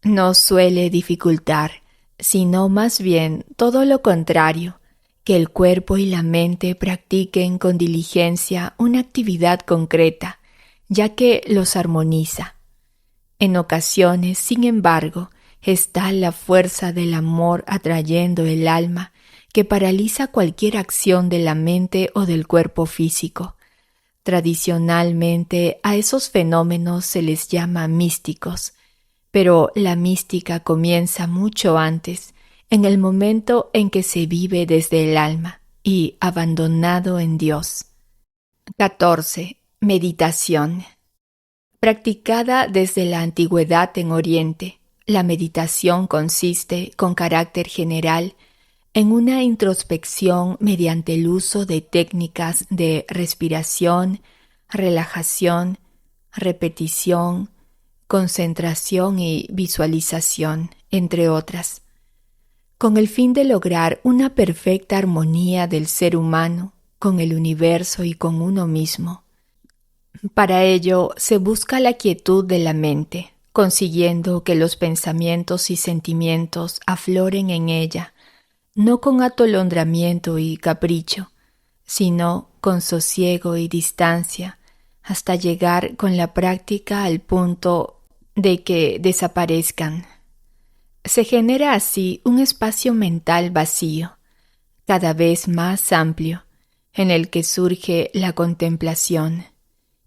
no suele dificultar, sino más bien todo lo contrario, que el cuerpo y la mente practiquen con diligencia una actividad concreta, ya que los armoniza. En ocasiones, sin embargo, está la fuerza del amor atrayendo el alma que paraliza cualquier acción de la mente o del cuerpo físico. Tradicionalmente a esos fenómenos se les llama místicos, pero la mística comienza mucho antes, en el momento en que se vive desde el alma y abandonado en Dios. 14. Meditación. Practicada desde la antigüedad en Oriente, la meditación consiste, con carácter general, en una introspección mediante el uso de técnicas de respiración, relajación, repetición, concentración y visualización, entre otras, con el fin de lograr una perfecta armonía del ser humano con el universo y con uno mismo. Para ello se busca la quietud de la mente, consiguiendo que los pensamientos y sentimientos afloren en ella, no con atolondramiento y capricho, sino con sosiego y distancia, hasta llegar con la práctica al punto de que desaparezcan. Se genera así un espacio mental vacío, cada vez más amplio, en el que surge la contemplación,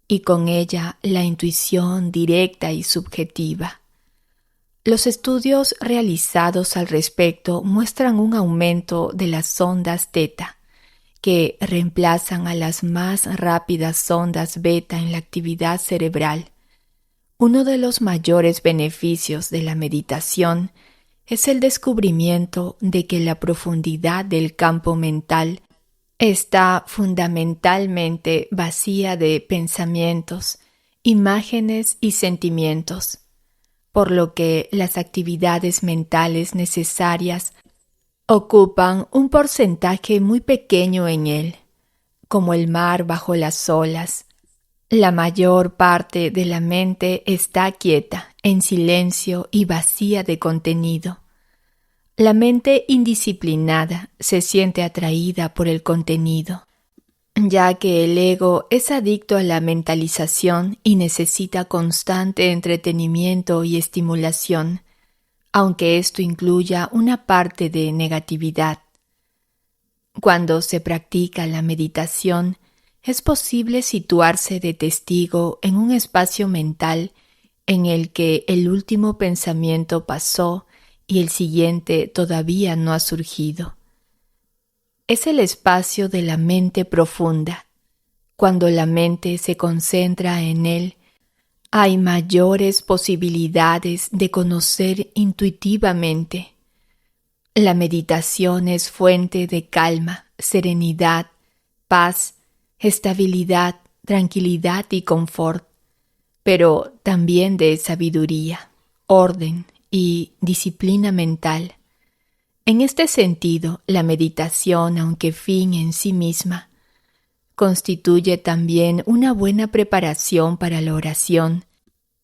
y con ella la intuición directa y subjetiva. Los estudios realizados al respecto muestran un aumento de las ondas teta, que reemplazan a las más rápidas ondas beta en la actividad cerebral. Uno de los mayores beneficios de la meditación es el descubrimiento de que la profundidad del campo mental está fundamentalmente vacía de pensamientos, imágenes y sentimientos, por lo que las actividades mentales necesarias ocupan un porcentaje muy pequeño en él, como el mar bajo las olas. La mayor parte de la mente está quieta, en silencio y vacía de contenido. La mente indisciplinada se siente atraída por el contenido, ya que el ego es adicto a la mentalización y necesita constante entretenimiento y estimulación, aunque esto incluya una parte de negatividad. Cuando se practica la meditación, es posible situarse de testigo en un espacio mental en el que el último pensamiento pasó y el siguiente todavía no ha surgido. Es el espacio de la mente profunda. Cuando la mente se concentra en él, hay mayores posibilidades de conocer intuitivamente. La meditación es fuente de calma, serenidad, paz, estabilidad, tranquilidad y confort, pero también de sabiduría, orden y disciplina mental. En este sentido, la meditación, aunque fin en sí misma, constituye también una buena preparación para la oración,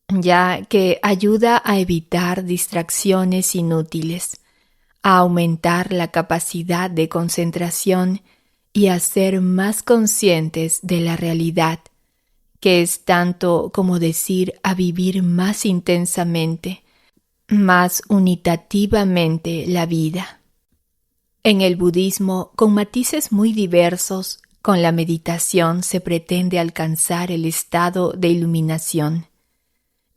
ya que ayuda a evitar distracciones inútiles, a aumentar la capacidad de concentración y a ser más conscientes de la realidad, que es tanto como decir a vivir más intensamente, más unitativamente la vida. En el budismo, con matices muy diversos, con la meditación se pretende alcanzar el estado de iluminación.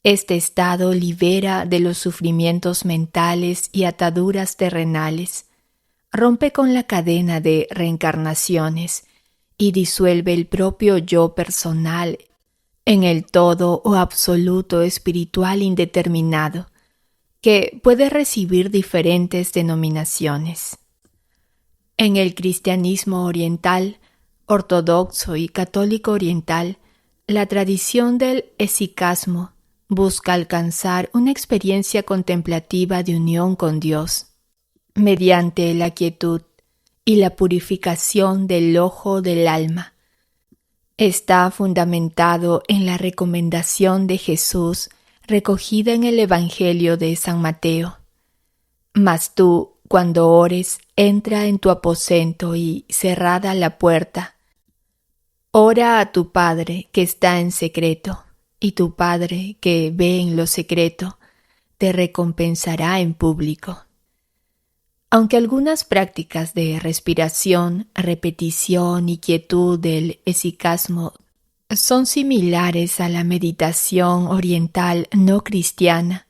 Este estado libera de los sufrimientos mentales y ataduras terrenales, rompe con la cadena de reencarnaciones y disuelve el propio yo personal en el todo o absoluto espiritual indeterminado, que puede recibir diferentes denominaciones. En el cristianismo oriental, ortodoxo y católico oriental, la tradición del hesychasmo busca alcanzar una experiencia contemplativa de unión con Dios, mediante la quietud y la purificación del ojo del alma. Está fundamentado en la recomendación de Jesús recogida en el Evangelio de San Mateo. Mas tú, cuando ores, entra en tu aposento y, cerrada la puerta, ora a tu Padre que está en secreto, y tu Padre que ve en lo secreto, te recompensará en público. Aunque algunas prácticas de respiración, repetición y quietud del hesychasmo son similares a la meditación oriental no cristiana,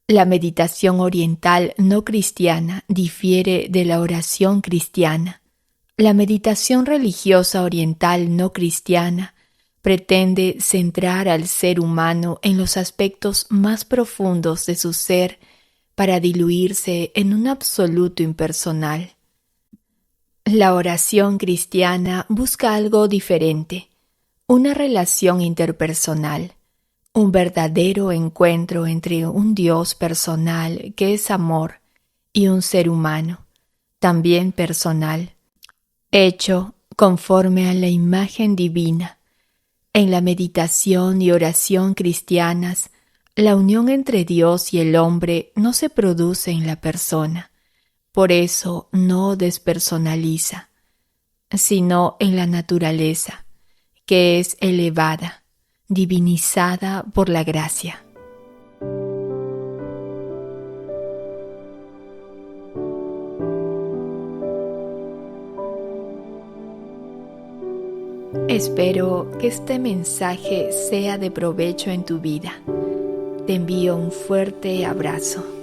la meditación oriental no cristiana difiere de la oración cristiana. La meditación religiosa oriental no cristiana pretende centrar al ser humano en los aspectos más profundos de su ser para diluirse en un absoluto impersonal. La oración cristiana busca algo diferente, una relación interpersonal, un verdadero encuentro entre un Dios personal que es amor y un ser humano, también personal, hecho conforme a la imagen divina. En la meditación y oración cristianas, la unión entre Dios y el hombre no se produce en la persona, por eso no despersonaliza, sino en la naturaleza, que es elevada, divinizada por la gracia. Espero que este mensaje sea de provecho en tu vida. Te envío un fuerte abrazo.